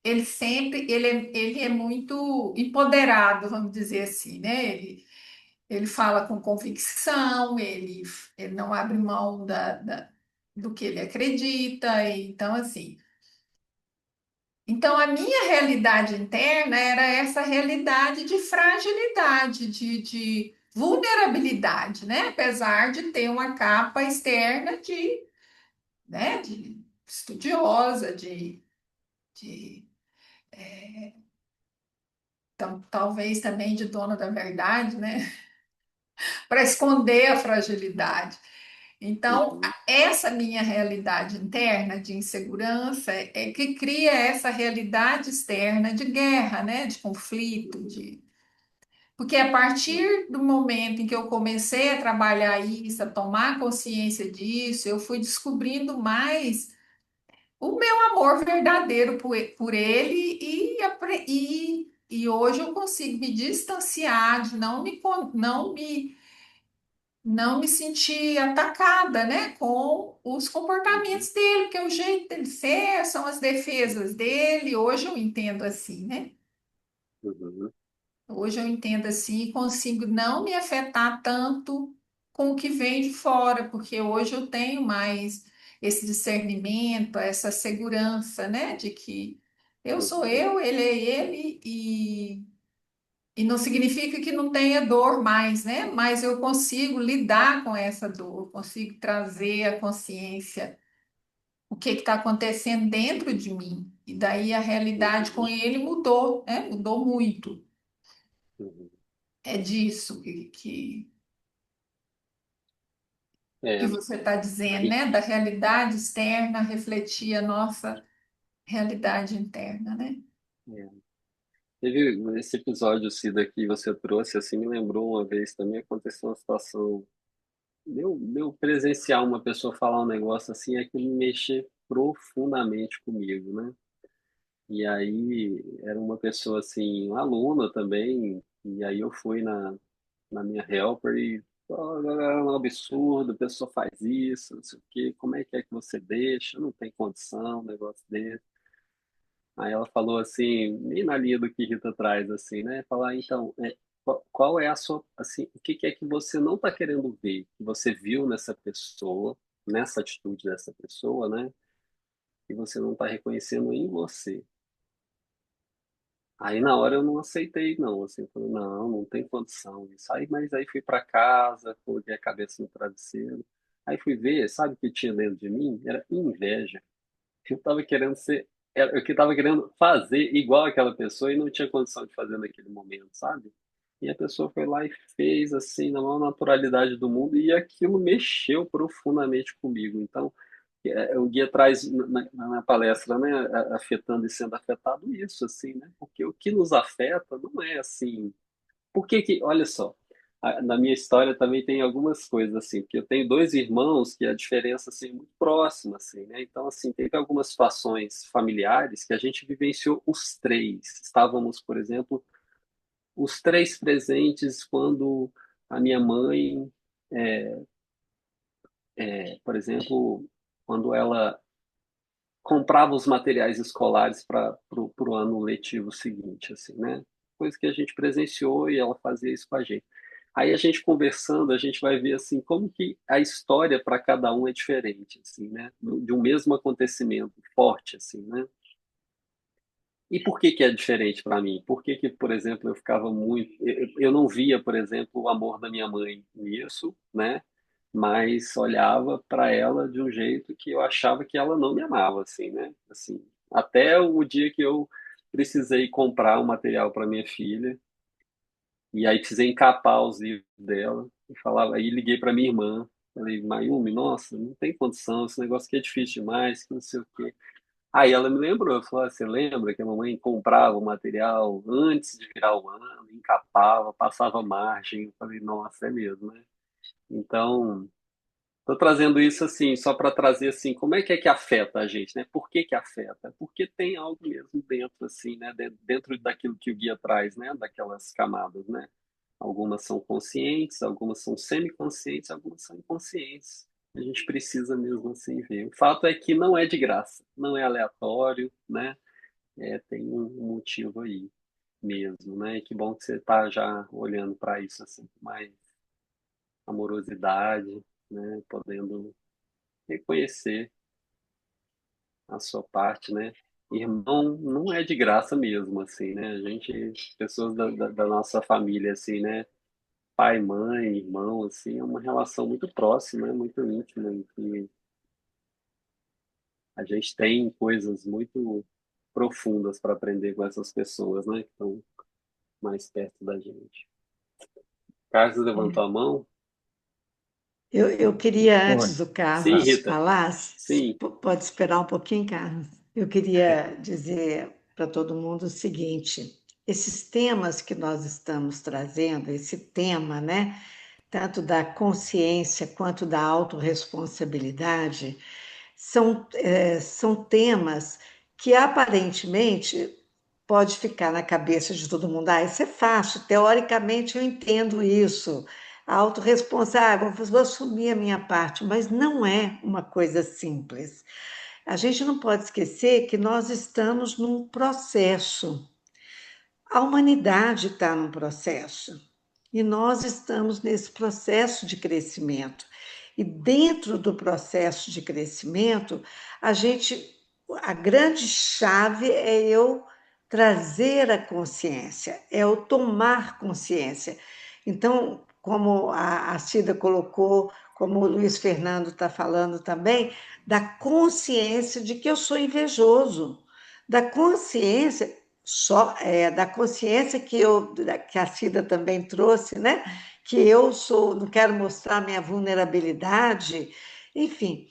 Speaker 5: ele sempre, ele é muito empoderado, vamos dizer assim, né, ele fala com convicção, ele não abre mão do que ele acredita, então, assim. Então, a minha realidade interna era essa realidade de fragilidade, vulnerabilidade, né? Apesar de ter uma capa externa de, né, de estudiosa, de talvez também de dona da verdade, né? Para esconder a fragilidade. Então,
Speaker 1: Uhum.
Speaker 5: essa minha realidade interna de insegurança é que cria essa realidade externa de guerra, né? De conflito, de... Porque a partir do momento em que eu comecei a trabalhar isso, a tomar consciência disso, eu fui descobrindo mais o meu amor verdadeiro por ele e hoje eu consigo me distanciar de não me sentir atacada, né, com os
Speaker 1: Uhum.
Speaker 5: comportamentos dele, porque o jeito dele ser são as defesas dele. Hoje eu entendo assim, né?
Speaker 1: Uhum.
Speaker 5: Hoje eu entendo assim e consigo não me afetar tanto com o que vem de fora, porque hoje eu tenho mais esse discernimento, essa segurança, né, de que eu sou
Speaker 1: Uhum.
Speaker 5: eu, ele é ele e não significa que não tenha dor mais, né? Mas eu consigo lidar com essa dor, consigo trazer a consciência o que está acontecendo dentro de mim. E daí a realidade com
Speaker 1: Uhum.
Speaker 5: ele mudou, né? Mudou muito.
Speaker 1: Uhum.
Speaker 5: É disso que
Speaker 1: É,
Speaker 5: você está dizendo,
Speaker 1: aí,
Speaker 5: né? Da realidade externa refletir a nossa realidade interna, né?
Speaker 1: é, teve esse episódio, Cida, que você trouxe, assim, me lembrou uma vez também, aconteceu uma situação, deu presenciar uma pessoa falar um negócio assim, é que me mexer profundamente comigo, né? E aí era uma pessoa assim, uma aluna também, e aí eu fui na minha helper e "Pô, é um absurdo, a pessoa faz isso, não sei o quê, como é que você deixa? Não tem condição, um negócio desse. Aí ela falou assim, bem na linha do que Rita traz, assim, né? Falar, então, qual é a sua, assim, o que é que você não está querendo ver, que você viu nessa pessoa, nessa atitude dessa pessoa, né? E você não está reconhecendo em você. Aí na hora eu não aceitei, não, assim, eu falei, não, não tem condição isso. Aí, mas aí fui para casa, coloquei a cabeça no travesseiro, aí fui ver, sabe o que tinha dentro de mim? Era inveja. Eu estava querendo ser, eu que estava querendo fazer igual aquela pessoa e não tinha condição de fazer naquele momento, sabe? E a pessoa foi lá e fez assim, na maior naturalidade do mundo, e aquilo mexeu profundamente comigo. Então, o guia traz na palestra, né, afetando e sendo afetado isso, assim, né? Porque o que nos afeta não é assim. Por que que, olha só, na minha história também tem algumas coisas assim, porque eu tenho dois irmãos que a diferença assim é muito próxima, assim, né? Então, assim, teve algumas situações familiares que a gente vivenciou os três. Estávamos, por exemplo, os três presentes quando a minha mãe, por exemplo, quando ela comprava os materiais escolares para o ano letivo seguinte, assim, né? Coisa que a gente presenciou e ela fazia isso com a gente. Aí a gente conversando, a gente vai ver assim como que a história para cada um é diferente, assim, né? De um mesmo acontecimento forte, assim, né? E por que que é diferente para mim? Por que que, por exemplo, eu ficava muito, eu não via, por exemplo, o amor da minha mãe nisso, né? Mas olhava para ela de um jeito que eu achava que ela não me amava, assim, né? Assim, até o dia que eu precisei comprar um material para minha filha e aí precisei encapar os livros dela e falava, aí liguei para minha irmã, falei, Mayumi, nossa, não tem condição, esse negócio aqui é difícil demais, que não sei o quê. Aí ela me lembrou, falou, você lembra que a mamãe comprava o material antes de virar o ano, encapava, passava margem? Eu falei, nossa, é mesmo, né? Então, estou trazendo isso assim, só para trazer assim, como é que afeta a gente, né? Por que que afeta? Porque tem algo mesmo dentro, assim, né? Dentro daquilo que o guia traz, né? Daquelas camadas, né? Algumas são conscientes, algumas são semiconscientes, algumas são inconscientes. A gente precisa mesmo assim ver. O fato é que não é de graça, não é aleatório, né? Tem um motivo aí mesmo, né? E que bom que você está já olhando para isso assim, com mais amorosidade, né? Podendo reconhecer a sua parte, né? Irmão não é de graça mesmo, assim, né? A gente, pessoas da nossa família, assim, né? pai, mãe, irmão, assim, é uma relação muito próxima, é muito íntima, em que a gente tem coisas muito profundas para aprender com essas pessoas, né, que estão mais perto da gente. Carlos levantou a mão?
Speaker 6: Eu queria,
Speaker 7: Oi.
Speaker 6: antes do
Speaker 1: Sim,
Speaker 6: Carlos
Speaker 1: Rita.
Speaker 6: falar,
Speaker 1: Sim.
Speaker 6: pode esperar um pouquinho, Carlos? Eu queria dizer para todo mundo o seguinte: esses temas que nós estamos trazendo, esse tema, né, tanto da consciência quanto da autorresponsabilidade, são temas que aparentemente pode ficar na cabeça de todo mundo. Ah, isso é fácil, teoricamente eu entendo isso. A autorresponsável, vou assumir a minha parte, mas não é uma coisa simples. A gente não pode esquecer que nós estamos num processo. A humanidade está num processo e nós estamos nesse processo de crescimento. E dentro do processo de crescimento, a grande chave é eu trazer a consciência, é eu tomar consciência. Então, como a Cida colocou, como o Luiz Fernando está falando também, da consciência de que eu sou invejoso, da consciência da consciência que a Cida também trouxe, né? Que eu sou, não quero mostrar minha vulnerabilidade, enfim.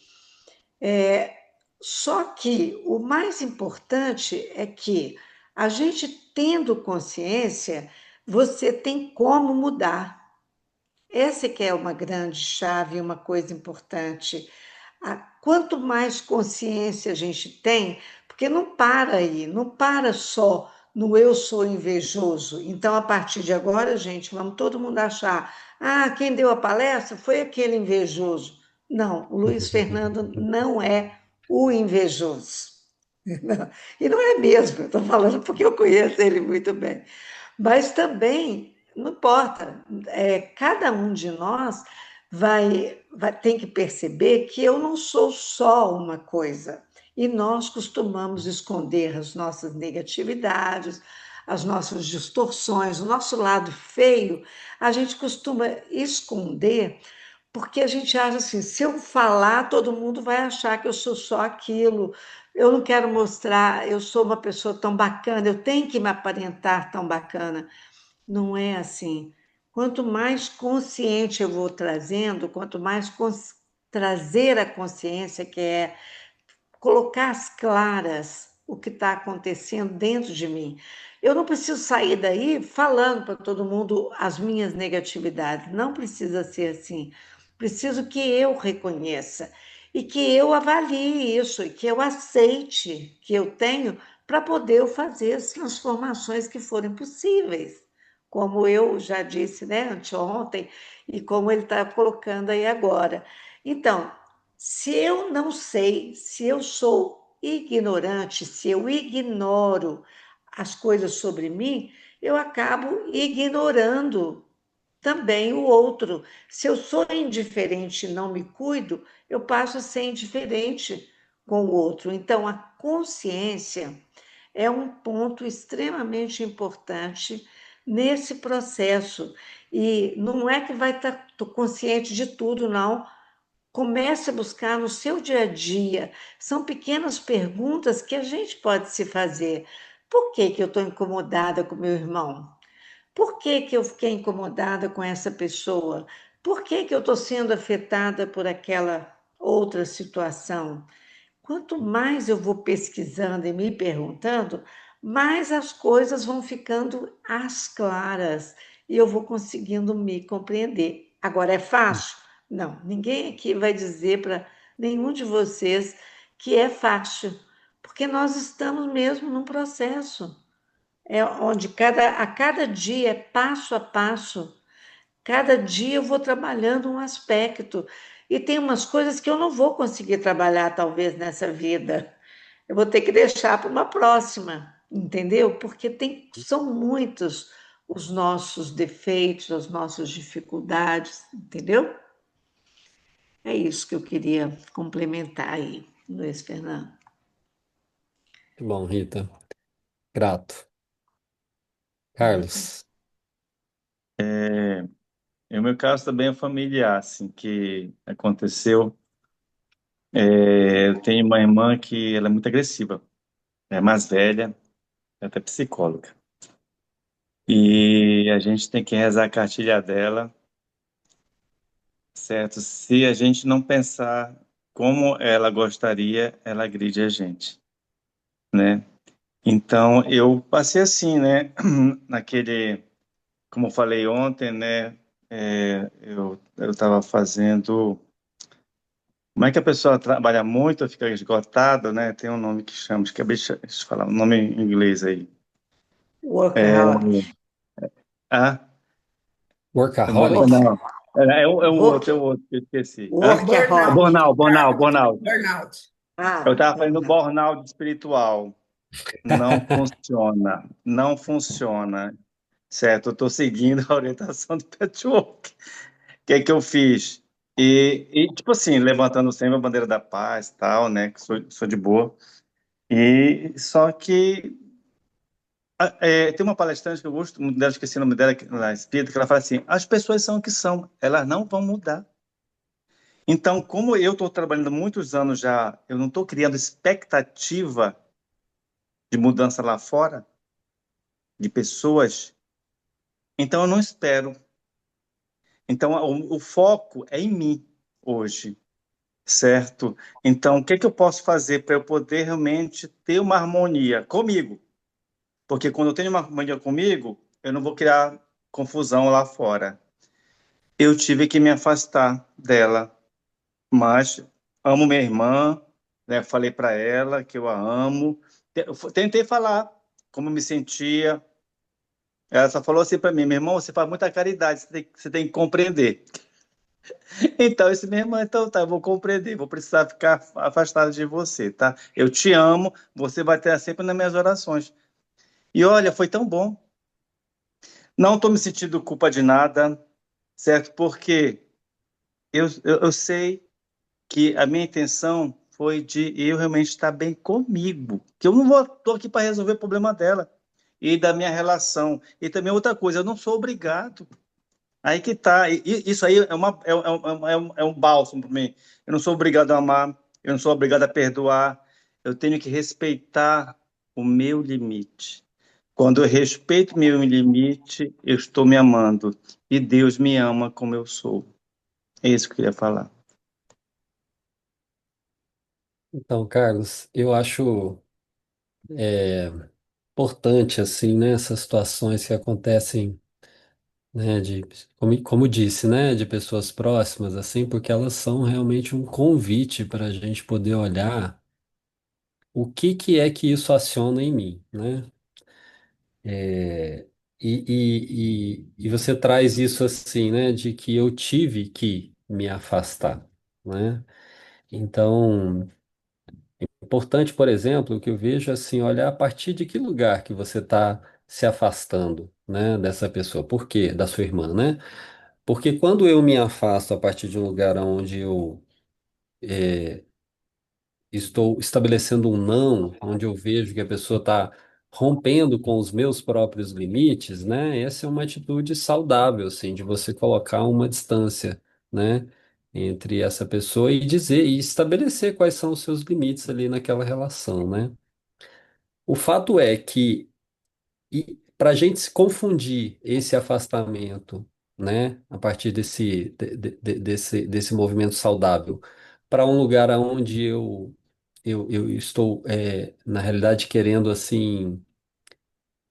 Speaker 6: Só que o mais importante é que a gente tendo consciência, você tem como mudar. Essa que é uma grande chave, uma coisa importante. Quanto mais consciência a gente tem, porque não para aí, não para só no eu sou invejoso. Então, a partir de agora, gente, vamos todo mundo achar: ah, quem deu a palestra foi aquele invejoso. Não, o Luiz Fernando não é o invejoso. E não é mesmo, eu estou falando porque eu conheço ele muito bem. Mas também, não importa, cada um de nós tem que perceber que eu não sou só uma coisa. E nós costumamos esconder as nossas negatividades, as nossas distorções, o nosso lado feio, a gente costuma esconder porque a gente acha assim, se eu falar, todo mundo vai achar que eu sou só aquilo. Eu não quero mostrar, eu sou uma pessoa tão bacana, eu tenho que me aparentar tão bacana. Não é assim. Quanto mais consciente eu vou trazendo, quanto mais trazer a consciência, que é colocar às claras o que está acontecendo dentro de mim. Eu não preciso sair daí falando para todo mundo as minhas negatividades. Não precisa ser assim. Preciso que eu reconheça e que eu avalie isso e que eu aceite que eu tenho para poder eu fazer as transformações que forem possíveis. Como eu já disse, né, anteontem, e como ele está colocando aí agora. Então, se eu não sei, se eu sou ignorante, se eu ignoro as coisas sobre mim, eu acabo ignorando também o outro. Se eu sou indiferente e não me cuido, eu passo a ser indiferente com o outro. Então, a consciência é um ponto extremamente importante nesse processo. E não é que vai estar consciente de tudo, não. Comece a buscar no seu dia a dia. São pequenas perguntas que a gente pode se fazer. Por que que eu estou incomodada com meu irmão? Por que que eu fiquei incomodada com essa pessoa? Por que que eu estou sendo afetada por aquela outra situação? Quanto mais eu vou pesquisando e me perguntando, mais as coisas vão ficando às claras e eu vou conseguindo me compreender. Agora, é fácil? Não, ninguém aqui vai dizer para nenhum de vocês que é fácil, porque nós estamos mesmo num processo, onde a cada dia, passo a passo, cada dia eu vou trabalhando um aspecto. E tem umas coisas que eu não vou conseguir trabalhar, talvez, nessa vida. Eu vou ter que deixar para uma próxima, entendeu? Porque são muitos os nossos defeitos, as nossas dificuldades, entendeu? É isso que eu queria complementar aí, Luiz Fernando.
Speaker 1: Que bom, Rita. Grato.
Speaker 6: Beleza.
Speaker 1: Carlos.
Speaker 7: E o meu caso também é familiar, assim, que aconteceu. Eu tenho uma irmã que ela é muito agressiva, é mais velha, é até psicóloga. E a gente tem que rezar a cartilha dela, certo? Se a gente não pensar como ela gostaria, ela agride a gente, né? Então, eu passei assim, né? Naquele, como eu falei ontem, né? Eu estava fazendo. Como é que a pessoa trabalha muito, fica esgotada, né? Tem um nome que chama, acho que é, deixa eu falar um nome em inglês aí.
Speaker 6: Workaholic.
Speaker 7: Ah,
Speaker 8: Workaholic?
Speaker 7: não. É um
Speaker 6: Work,
Speaker 7: outro, é um outro que eu esqueci. Hã?
Speaker 6: workaholic.
Speaker 5: Burnout,
Speaker 7: Burnout.
Speaker 5: burnout.
Speaker 7: Eu
Speaker 6: Ah,
Speaker 7: estava fazendo
Speaker 6: burnout.
Speaker 7: burnout espiritual. Não funciona. Não funciona. Certo? Eu estou seguindo a orientação do Patchwork. O que é que eu fiz? Tipo assim, levantando sempre a bandeira da paz, tal, né? Que sou de boa. E só que tem uma palestrante que eu gosto muito dela, esqueci o nome dela, na Espírita, que ela fala assim: as pessoas são o que são, elas não vão mudar. Então, como eu estou trabalhando há muitos anos já, eu não estou criando expectativa de mudança lá fora, de pessoas, então eu não espero. Então, o foco é em mim hoje, certo? Então, o que é que eu posso fazer para eu poder realmente ter uma harmonia comigo? Porque quando eu tenho uma harmonia comigo, eu não vou criar confusão lá fora. Eu tive que me afastar dela, mas amo minha irmã, né? Falei para ela que eu a amo. Tentei falar como eu me sentia. Ela só falou assim para mim: meu irmão, você faz muita caridade, você tem que compreender. Então, esse meu irmão, então tá, eu vou compreender, vou precisar ficar afastado de você, tá? Eu te amo, você vai ter sempre nas minhas orações. E olha, foi tão bom. Não estou me sentindo culpa de nada, certo? Porque eu sei que a minha intenção foi de eu realmente estar bem comigo, que eu não vou, tô aqui para resolver o problema dela e da minha relação. E também outra coisa, eu não sou obrigado. Aí que tá. Isso aí é um bálsamo para mim. Eu não sou obrigado a amar, eu não sou obrigado a perdoar. Eu tenho que respeitar o meu limite. Quando eu respeito meu limite, eu estou me amando. E Deus me ama como eu sou. É isso que eu queria falar.
Speaker 8: Então, Carlos, eu acho importante, assim, né, essas situações que acontecem, né, como disse, né, de pessoas próximas, assim, porque elas são realmente um convite para a gente poder olhar o que que é que isso aciona em mim, né? É, e você traz isso assim, né, de que eu tive que me afastar, né? Então, importante, por exemplo, o que eu vejo assim, olhar a partir de que lugar que você está se afastando, né, dessa pessoa. Por quê? Da sua irmã, né? Porque quando eu me afasto a partir de um lugar onde eu estou estabelecendo um não, onde eu vejo que a pessoa está rompendo com os meus próprios limites, né? Essa é uma atitude saudável, assim, de você colocar uma distância, né, entre essa pessoa e dizer e estabelecer quais são os seus limites ali naquela relação, né? O fato é que para a gente se confundir esse afastamento, né, a partir desse movimento saudável, para um lugar onde eu estou, na realidade, querendo, assim,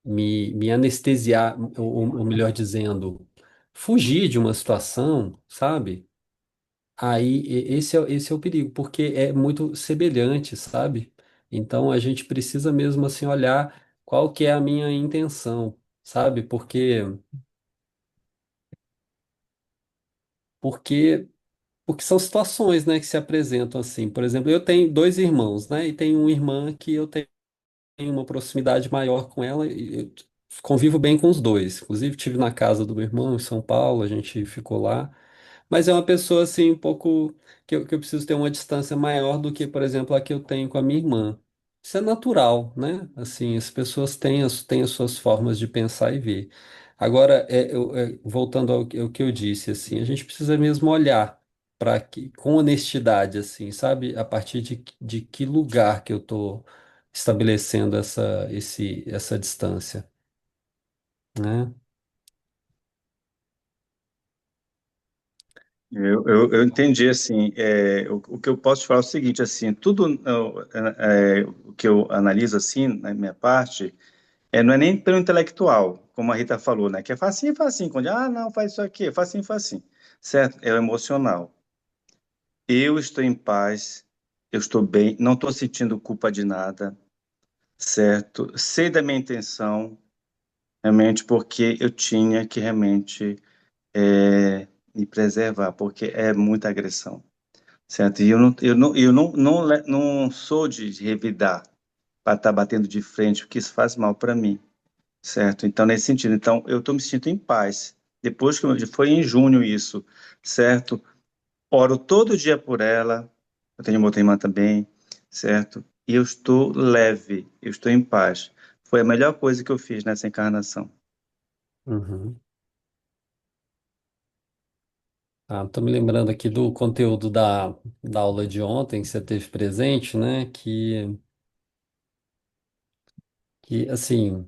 Speaker 8: me anestesiar, ou melhor dizendo, fugir de uma situação, sabe? Aí esse é o perigo, porque é muito semelhante, sabe? Então a gente precisa mesmo assim olhar qual que é a minha intenção, sabe? Porque porque são situações, né, que se apresentam assim. Por exemplo, eu tenho dois irmãos, né? E tenho uma irmã que eu tenho uma proximidade maior com ela e eu convivo bem com os dois. Inclusive, estive na casa do meu irmão em São Paulo, a gente ficou lá. Mas é uma pessoa assim, um pouco que eu preciso ter uma distância maior do que, por exemplo, a que eu tenho com a minha irmã. Isso é natural, né? Assim, as pessoas têm as suas formas de pensar e ver. Agora, voltando ao que eu disse, assim, a gente precisa mesmo olhar para que, com honestidade, assim, sabe? A partir de que lugar que eu estou estabelecendo essa distância, né?
Speaker 7: Eu entendi, assim, o que eu posso te falar é o seguinte, assim, tudo o que eu analiso, assim, na minha parte, não é nem pelo intelectual, como a Rita falou, né, que é facinho, facinho, quando, não, faz isso aqui, é facinho, facinho, certo? É o emocional. Eu estou em paz, eu estou bem, não estou sentindo culpa de nada, certo? Sei da minha intenção, realmente, porque eu tinha que realmente me preservar, porque é muita agressão. Certo? E eu não sou de revidar para estar batendo de frente, porque isso faz mal para mim, certo? Então, nesse sentido, então, eu estou me sentindo em paz. Depois foi em junho isso, certo? Oro todo dia por ela, eu tenho uma outra irmã também, certo? E eu estou leve, eu estou em paz. Foi a melhor coisa que eu fiz nessa encarnação.
Speaker 8: Uhum. Tô me lembrando aqui do conteúdo da aula de ontem, que você teve presente, né? Que assim,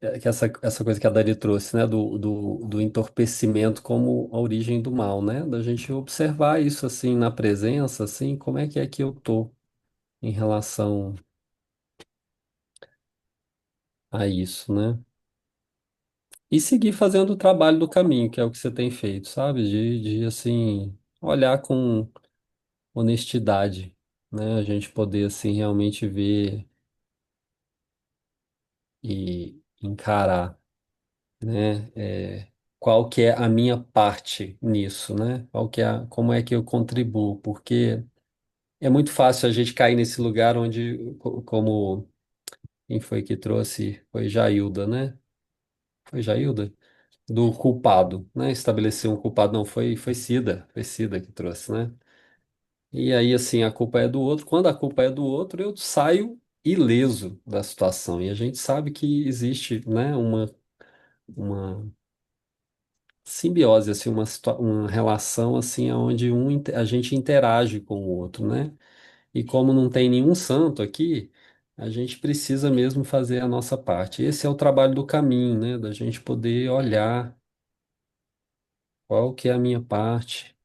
Speaker 8: que essa coisa que a Dari trouxe, né? Do entorpecimento como a origem do mal, né? Da gente observar isso, assim, na presença, assim, como é que eu tô em relação a isso, né? E seguir fazendo o trabalho do caminho, que é o que você tem feito, sabe? Assim, olhar com honestidade, né? A gente poder, assim, realmente ver e encarar, né? Qual que é a minha parte nisso, né? Como é que eu contribuo? Porque é muito fácil a gente cair nesse lugar onde, como quem foi que trouxe? Foi Jailda, né? Foi Jailda? Do culpado, né? Estabelecer um culpado, não, foi Cida que trouxe, né? E aí, assim, a culpa é do outro. Quando a culpa é do outro, eu saio ileso da situação. E a gente sabe que existe, né, uma simbiose, assim, uma relação, assim, onde a gente interage com o outro, né? E como não tem nenhum santo aqui, a gente precisa mesmo fazer a nossa parte. Esse é o trabalho do caminho, né? Da gente poder olhar qual que é a minha parte,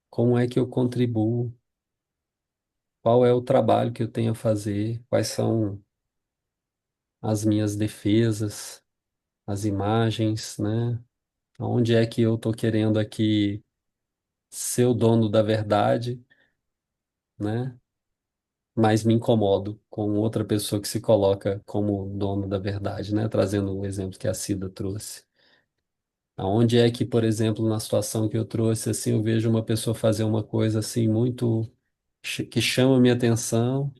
Speaker 8: como é que eu contribuo, qual é o trabalho que eu tenho a fazer, quais são as minhas defesas, as imagens, né? Onde é que eu estou querendo aqui ser o dono da verdade, né? Mas me incomodo com outra pessoa que se coloca como dono da verdade, né? Trazendo o exemplo que a Cida trouxe. Aonde é que, por exemplo, na situação que eu trouxe, assim, eu vejo uma pessoa fazer uma coisa assim muito que chama a minha atenção,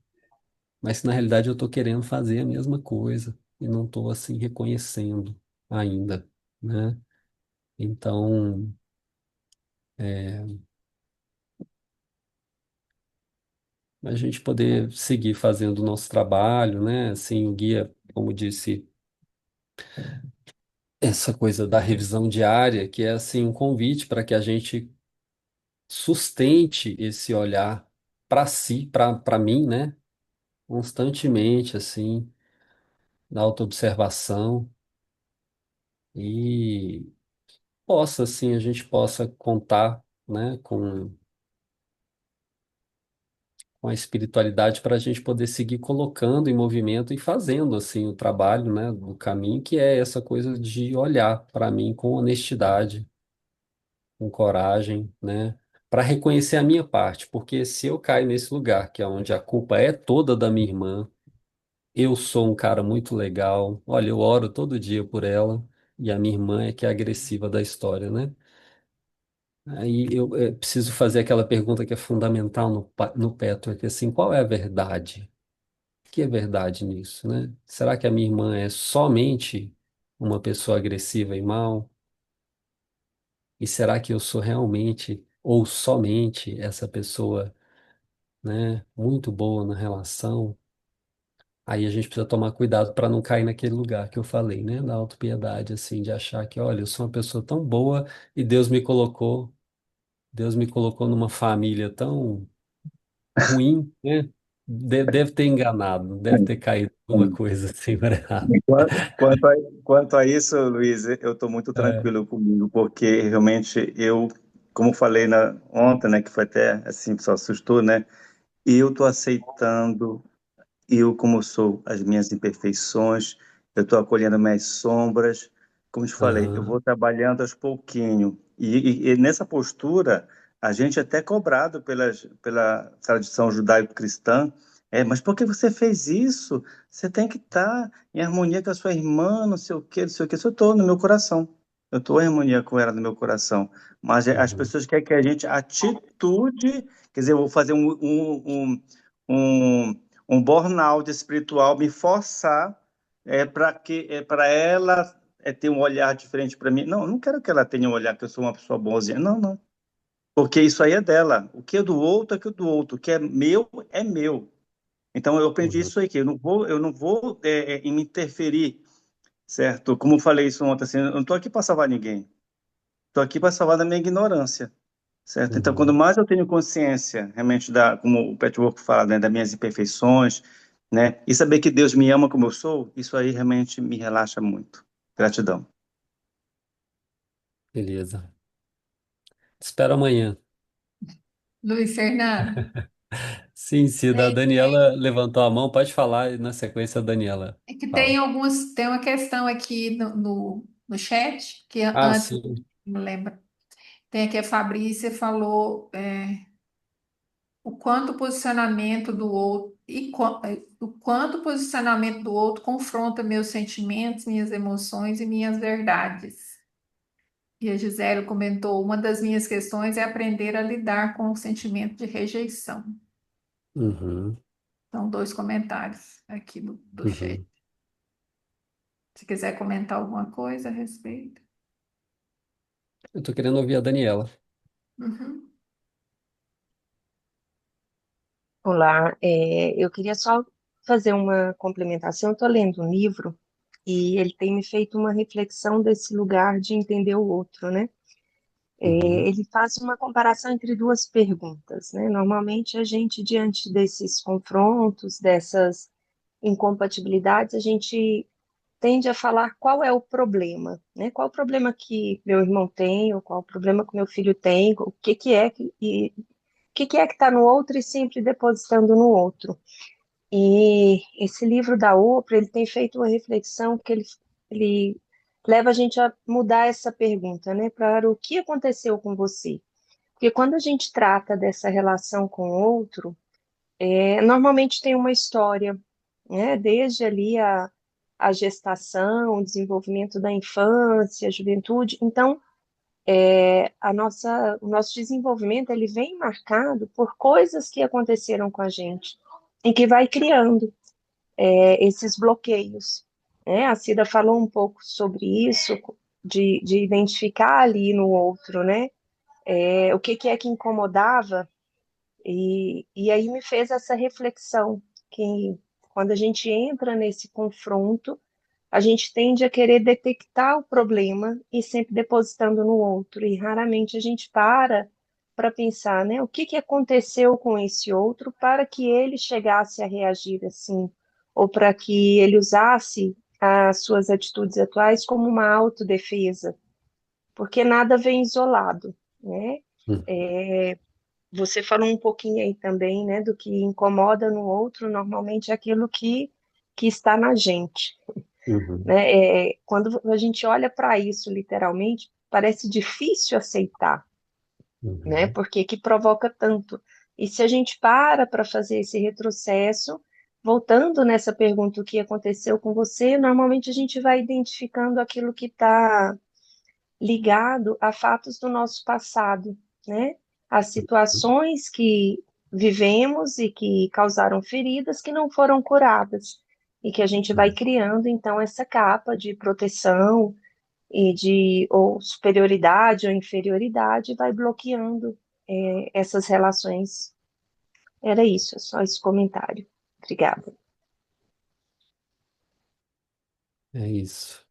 Speaker 8: mas na realidade eu estou querendo fazer a mesma coisa e não estou assim reconhecendo ainda, né? Então, a gente poder seguir fazendo o nosso trabalho, né? Assim, o guia, como disse, essa coisa da revisão diária, que é assim um convite para que a gente sustente esse olhar para si, para mim, né? Constantemente, assim, na autoobservação e possa, assim, a gente possa contar, né, com a espiritualidade para a gente poder seguir colocando em movimento e fazendo, assim, o trabalho, né, do caminho, que é essa coisa de olhar para mim com honestidade, com coragem, né, para reconhecer a minha parte, porque se eu caio nesse lugar, que é onde a culpa é toda da minha irmã, eu sou um cara muito legal, olha, eu oro todo dia por ela, e a minha irmã é que é a agressiva da história, né? Aí eu preciso fazer aquela pergunta que é fundamental no Petro, que é assim, qual é a verdade? O que é verdade nisso, né? Será que a minha irmã é somente uma pessoa agressiva e mal? E será que eu sou realmente ou somente essa pessoa, né, muito boa na relação? Aí a gente precisa tomar cuidado para não cair naquele lugar que eu falei, né? Da autopiedade, assim, de achar que, olha, eu sou uma pessoa tão boa e Deus me colocou numa família tão ruim, né? Deve ter enganado, deve ter caído alguma coisa assim para errado.
Speaker 7: Quanto a isso, Luiz, eu estou muito
Speaker 8: É,
Speaker 7: tranquilo comigo, porque realmente eu, como falei ontem, né, que foi até assim, só assustou, né? Eu estou aceitando eu como sou, as minhas imperfeições, eu estou acolhendo minhas sombras. Como te falei, eu
Speaker 8: aham,
Speaker 7: vou trabalhando aos pouquinho. E nessa postura, a gente é até cobrado pela tradição judaico-cristã. Mas por que você fez isso? Você tem que estar em harmonia com a sua irmã, não sei o quê, não sei o quê. Isso eu estou no meu coração. Eu estou em harmonia com ela no meu coração. Mas as
Speaker 8: uhum,
Speaker 7: pessoas querem que a gente atitude, quer dizer, eu vou fazer um, um burnout espiritual, me forçar para ela ter um olhar diferente para mim. Não, eu não quero que ela tenha um olhar que eu sou uma pessoa bonzinha. Não, não. Porque isso aí é dela. O que é do outro é que é do outro. O que é meu é meu. Então eu aprendi
Speaker 8: uhum,
Speaker 7: isso aí, que eu não vou me interferir, certo? Como eu falei isso ontem, assim, eu não estou aqui para salvar ninguém. Estou aqui para salvar da minha ignorância. Certo? Então, quanto
Speaker 8: uhum.
Speaker 7: mais eu tenho consciência, realmente, como o Patchwork fala, né, das minhas imperfeições, né, e saber que Deus me ama como eu sou, isso aí realmente me relaxa muito. Gratidão.
Speaker 8: Beleza. Espero amanhã.
Speaker 5: Luiz Fernando,
Speaker 8: Sim, Cida, a
Speaker 5: tem,
Speaker 8: Daniela levantou a mão, pode falar, e na sequência a Daniela
Speaker 5: é que
Speaker 8: fala.
Speaker 5: tem uma questão aqui no chat, que
Speaker 8: Ah,
Speaker 5: antes,
Speaker 8: sim.
Speaker 5: não lembro. Tem aqui a Fabrícia falou o quanto o posicionamento do outro o quanto o posicionamento do outro confronta meus sentimentos, minhas emoções e minhas verdades. E a Gisele comentou: uma das minhas questões é aprender a lidar com o sentimento de rejeição.
Speaker 8: Uhum,
Speaker 5: São dois comentários aqui do chat.
Speaker 8: uhum.
Speaker 5: Se quiser comentar alguma coisa a respeito.
Speaker 8: Eu tô querendo ouvir a Daniela.
Speaker 5: Uhum.
Speaker 9: Olá, eu queria só fazer uma complementação. Estou lendo um livro e ele tem me feito uma reflexão desse lugar de entender o outro, né?
Speaker 8: Uhum,
Speaker 9: Ele faz uma comparação entre duas perguntas, né? Normalmente a gente, diante desses confrontos, dessas incompatibilidades, a gente tende a falar qual é o problema, né? Qual o problema que meu irmão tem, ou qual o problema que meu filho tem, o que que é que está no outro e sempre depositando no outro. E esse livro da Oprah, ele tem feito uma reflexão que ele leva a gente a mudar essa pergunta, né? Para o que aconteceu com você? Porque quando a gente trata dessa relação com o outro, normalmente tem uma história, né? Desde ali a gestação, o desenvolvimento da infância, a juventude. Então, o nosso desenvolvimento ele vem marcado por coisas que aconteceram com a gente e que vai criando esses bloqueios. Né? A Cida falou um pouco sobre isso, de identificar ali no outro, né? O que, que é que incomodava, e aí me fez essa reflexão, que quando a gente entra nesse confronto, a gente tende a querer detectar o problema e sempre depositando no outro, e raramente a gente para pensar, né, o que que aconteceu com esse outro para que ele chegasse a reagir assim, ou para que ele usasse as suas atitudes atuais como uma autodefesa, porque nada vem isolado, né?
Speaker 8: uhum,
Speaker 9: Você falou um pouquinho aí também, né, do que incomoda no outro, normalmente é aquilo que está na gente,
Speaker 8: uhum,
Speaker 9: né? Quando a gente olha para isso literalmente, parece difícil aceitar, né?
Speaker 8: uhum,
Speaker 9: Porque que provoca tanto. E se a gente para fazer esse retrocesso, voltando nessa pergunta, o que aconteceu com você, normalmente a gente vai identificando aquilo que está ligado a fatos do nosso passado, né? As situações que vivemos e que causaram feridas que não foram curadas e que a gente vai
Speaker 8: uhum.
Speaker 9: criando então essa capa de proteção e de ou superioridade ou inferioridade vai bloqueando essas relações. Era isso, só esse comentário. Obrigada.
Speaker 8: É isso.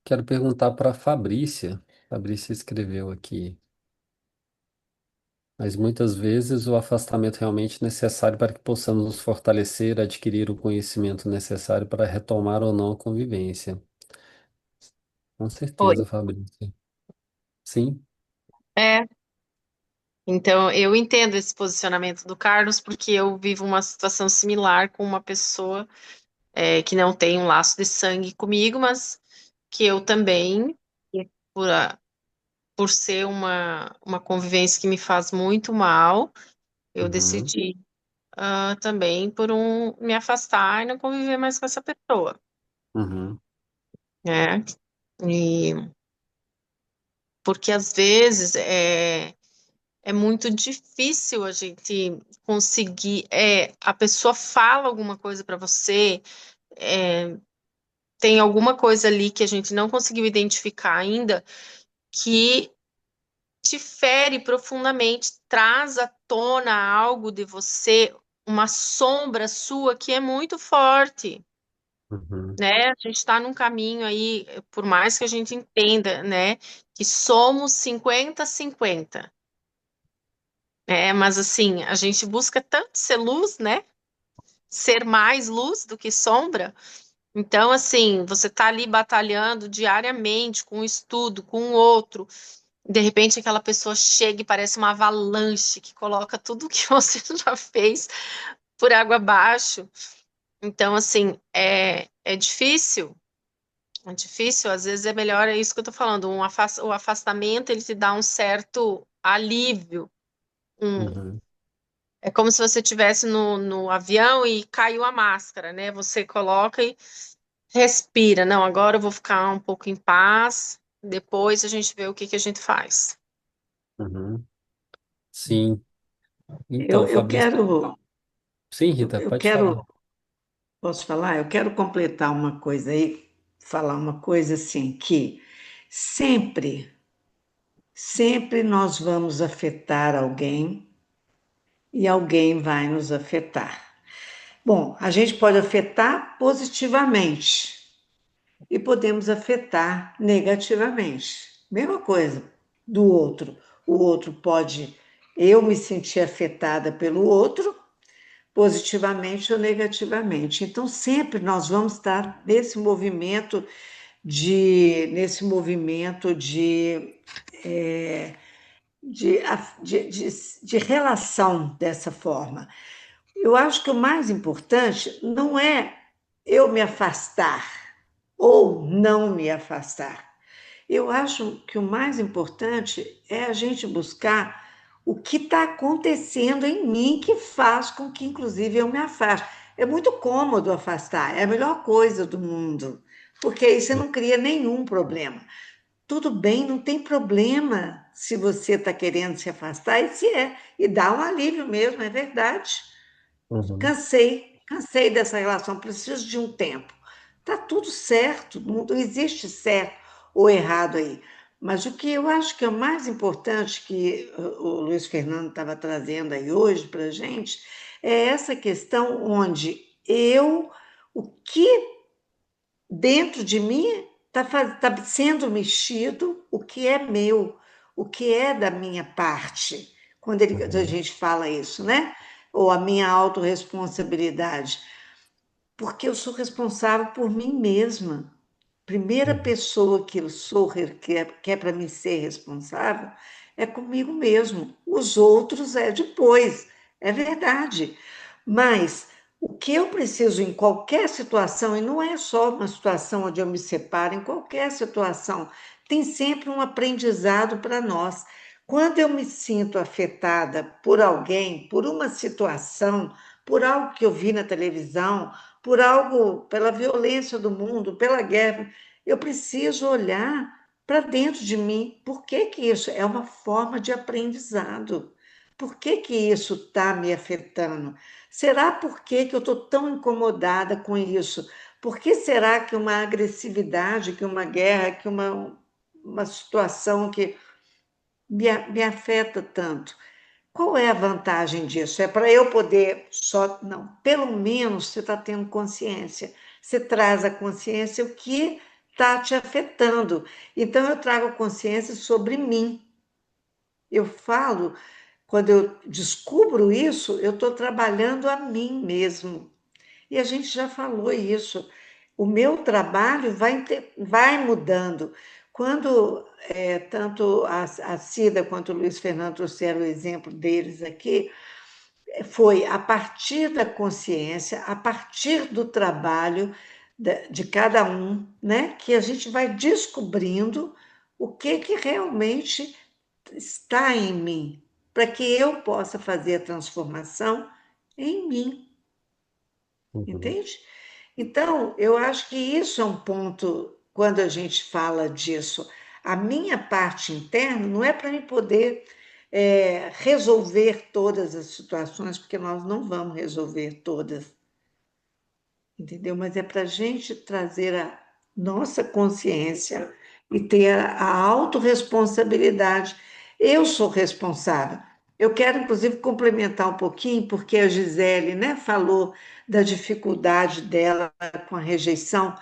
Speaker 8: Quero perguntar para a Fabrícia. Fabrícia escreveu aqui. Mas muitas vezes o afastamento realmente é necessário para que possamos nos fortalecer, adquirir o conhecimento necessário para retomar ou não a convivência. Com
Speaker 4: Oi.
Speaker 8: certeza, Fabrícia. Sim.
Speaker 4: É, então eu entendo esse posicionamento do Carlos, porque eu vivo uma situação similar com uma pessoa que não tem um laço de sangue comigo, mas que eu também, e por ser uma convivência que me faz muito mal, eu
Speaker 8: Uhum,
Speaker 4: decidi também me afastar e não conviver mais com essa pessoa,
Speaker 8: uhum,
Speaker 4: né? E porque às vezes é muito difícil a gente conseguir. A pessoa fala alguma coisa para você, é, tem alguma coisa ali que a gente não conseguiu identificar ainda que te fere profundamente, traz à tona algo de você, uma sombra sua que é muito forte.
Speaker 8: uhum,
Speaker 4: Né? A gente está num caminho aí, por mais que a gente entenda, né, que somos 50-50, mas assim, a gente busca tanto ser luz, né? Ser mais luz do que sombra. Então, assim, você tá ali batalhando diariamente com um estudo, com o outro. De repente, aquela pessoa chega e parece uma avalanche que coloca tudo que você já fez por água abaixo. Então, assim, é difícil. É difícil, às vezes é melhor, é isso que eu tô falando, o afastamento ele te dá um certo alívio. Um,
Speaker 8: uhum,
Speaker 4: é como se você estivesse no avião e caiu a máscara, né? Você coloca e respira. Não, agora eu vou ficar um pouco em paz, depois a gente vê o que que a gente faz.
Speaker 8: uhum. Sim. Então,
Speaker 6: Eu
Speaker 8: Fabrício.
Speaker 6: quero,
Speaker 8: Sim,
Speaker 6: eu,
Speaker 8: Rita,
Speaker 6: eu
Speaker 8: pode falar.
Speaker 6: quero, posso falar? Eu quero completar uma coisa aí, falar uma coisa assim, que sempre, sempre nós vamos afetar alguém e alguém vai nos afetar. Bom, a gente pode afetar positivamente e podemos afetar negativamente. Mesma coisa do outro. O outro pode, eu me sentir afetada pelo outro, positivamente ou negativamente. Então, sempre nós vamos estar nesse movimento de, de relação dessa forma. Eu acho que o mais importante não é eu me afastar ou não me afastar. Eu acho que o mais importante é a gente buscar o que está acontecendo em mim que faz com que, inclusive, eu me afaste. É muito cômodo afastar, é a melhor coisa do mundo, porque aí você não cria nenhum problema. Tudo bem, não tem problema se você está querendo se afastar, e se é, e dá um alívio mesmo, é verdade.
Speaker 8: Uhum,
Speaker 6: Cansei dessa relação, preciso de um tempo. Tá tudo certo, não existe certo ou errado aí. Mas o que eu acho que é o mais importante que o Luiz Fernando estava trazendo aí hoje para a gente é essa questão onde o que dentro de mim tá sendo mexido, o que é meu, o que é da minha parte, quando a
Speaker 8: uhum,
Speaker 6: gente fala isso, né? Ou a minha autorresponsabilidade, porque eu sou responsável por mim mesma. Primeira
Speaker 8: uhum,
Speaker 6: pessoa que eu sou, que é para mim ser responsável, é comigo mesmo. Os outros é depois, é verdade. Mas o que eu preciso em qualquer situação, e não é só uma situação onde eu me separo, em qualquer situação, tem sempre um aprendizado para nós. Quando eu me sinto afetada por alguém, por uma situação, por algo que eu vi na televisão, por algo, pela violência do mundo, pela guerra, eu preciso olhar para dentro de mim. Por que que isso é uma forma de aprendizado? Por que que isso está me afetando? Será por que que eu estou tão incomodada com isso? Por que será que uma agressividade, que uma guerra, que uma situação que me afeta tanto? Qual é a vantagem disso? É para eu poder só. Não, pelo menos você está tendo consciência. Você traz à consciência o que está te afetando. Então, eu trago consciência sobre mim. Eu falo, quando eu descubro isso, eu estou trabalhando a mim mesmo. E a gente já falou isso. O meu trabalho vai mudando. Quando tanto a Cida quanto o Luiz Fernando trouxeram o exemplo deles aqui, foi a partir da consciência, a partir do trabalho de cada um, né, que a gente vai descobrindo o que realmente está em mim, para que eu possa fazer a transformação em mim,
Speaker 8: Uhum.
Speaker 6: entende? Então, eu acho que isso é um ponto, quando a gente fala disso. A minha parte interna não é para me poder resolver todas as situações, porque nós não vamos resolver todas, entendeu? Mas é para a gente trazer a nossa consciência e ter a autorresponsabilidade. Eu sou responsável. Eu quero, inclusive, complementar um pouquinho, porque a Gisele, né, falou da dificuldade dela com a rejeição.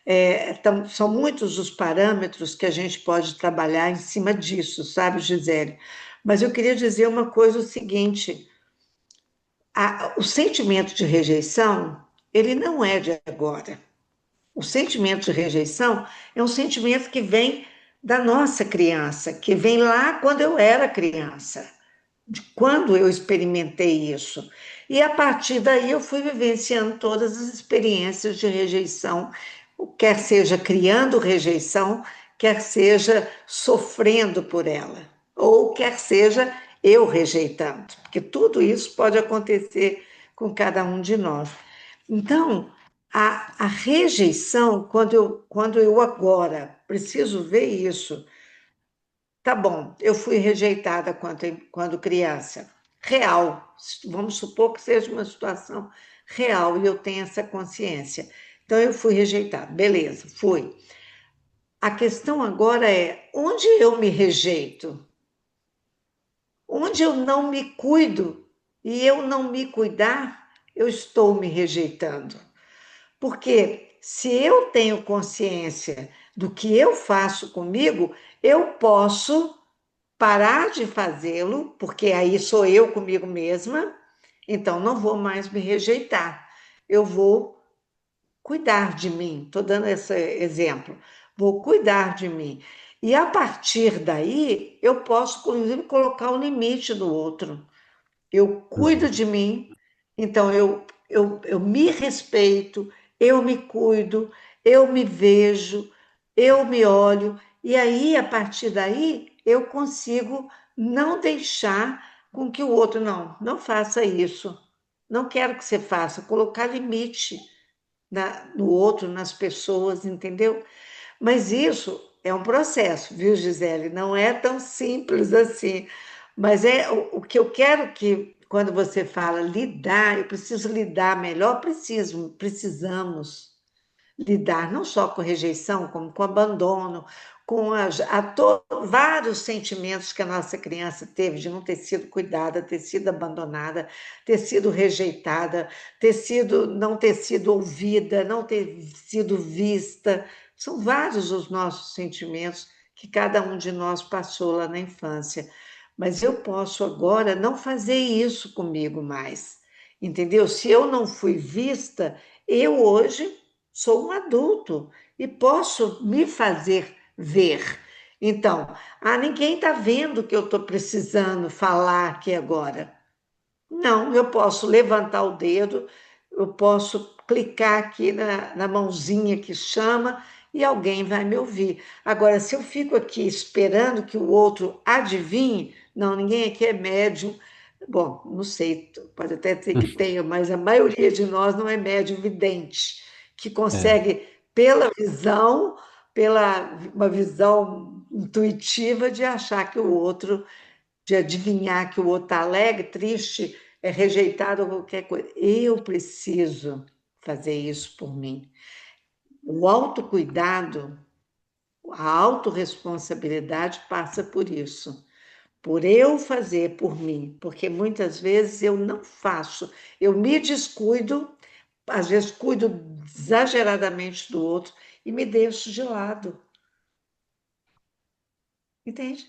Speaker 6: Então, são muitos os parâmetros que a gente pode trabalhar em cima disso, sabe, Gisele? Mas eu queria dizer uma coisa, o seguinte, o sentimento de rejeição, ele não é de agora. O sentimento de rejeição é um sentimento que vem da nossa criança, que vem lá quando eu era criança, de quando eu experimentei isso. E a partir daí eu fui vivenciando todas as experiências de rejeição, quer seja criando rejeição, quer seja sofrendo por ela, ou quer seja eu rejeitando, porque tudo isso pode acontecer com cada um de nós. Então, a rejeição, quando eu agora preciso ver isso, tá bom, eu fui rejeitada quando criança, real, vamos supor que seja uma situação real e eu tenho essa consciência. Então, eu fui rejeitada, beleza, fui. A questão agora é onde eu me rejeito, onde eu não me cuido e eu não me cuidar, eu estou me rejeitando. Porque se eu tenho consciência do que eu faço comigo, eu posso parar de fazê-lo, porque aí sou eu comigo mesma, então não vou mais me rejeitar. Eu vou cuidar de mim. Estou dando esse exemplo. Vou cuidar de mim. E a partir daí, eu posso, inclusive, colocar o limite do outro. Eu cuido
Speaker 8: Uhum.
Speaker 6: de mim, então eu me respeito, eu me cuido, eu me vejo, eu me olho, e aí, a partir daí, eu consigo não deixar com que o outro, não faça isso, não quero que você faça, colocar limite no outro, nas pessoas, entendeu? Mas isso é um processo, viu, Gisele? Não é tão simples assim. Mas é o que eu quero que, quando você fala lidar, eu preciso lidar melhor, precisamos lidar não só com rejeição, como com abandono, com vários sentimentos que a nossa criança teve de não ter sido cuidada, ter sido abandonada, ter sido rejeitada, não ter sido ouvida, não ter sido vista. São vários os nossos sentimentos que cada um de nós passou lá na infância. Mas eu posso agora não fazer isso comigo mais, entendeu? Se eu não fui vista, eu hoje sou um adulto e posso me fazer ver. Então, ninguém está vendo que eu estou precisando falar aqui agora. Não, eu posso levantar o dedo, eu posso clicar aqui na mãozinha que chama e alguém vai me ouvir. Agora, se eu fico aqui esperando que o outro adivinhe, não, ninguém aqui é médium. Bom, não sei, pode até ser que tenha, mas a maioria de nós não é médium vidente, que
Speaker 8: É.
Speaker 6: consegue, pela visão, pela uma visão intuitiva de achar que o outro, de adivinhar que o outro está alegre, triste, é rejeitado ou qualquer coisa. Eu preciso fazer isso por mim. O autocuidado, a autorresponsabilidade passa por isso. por eu fazer por mim, porque muitas vezes eu não faço, eu me descuido, às vezes cuido exageradamente do outro e me deixo de lado, entende?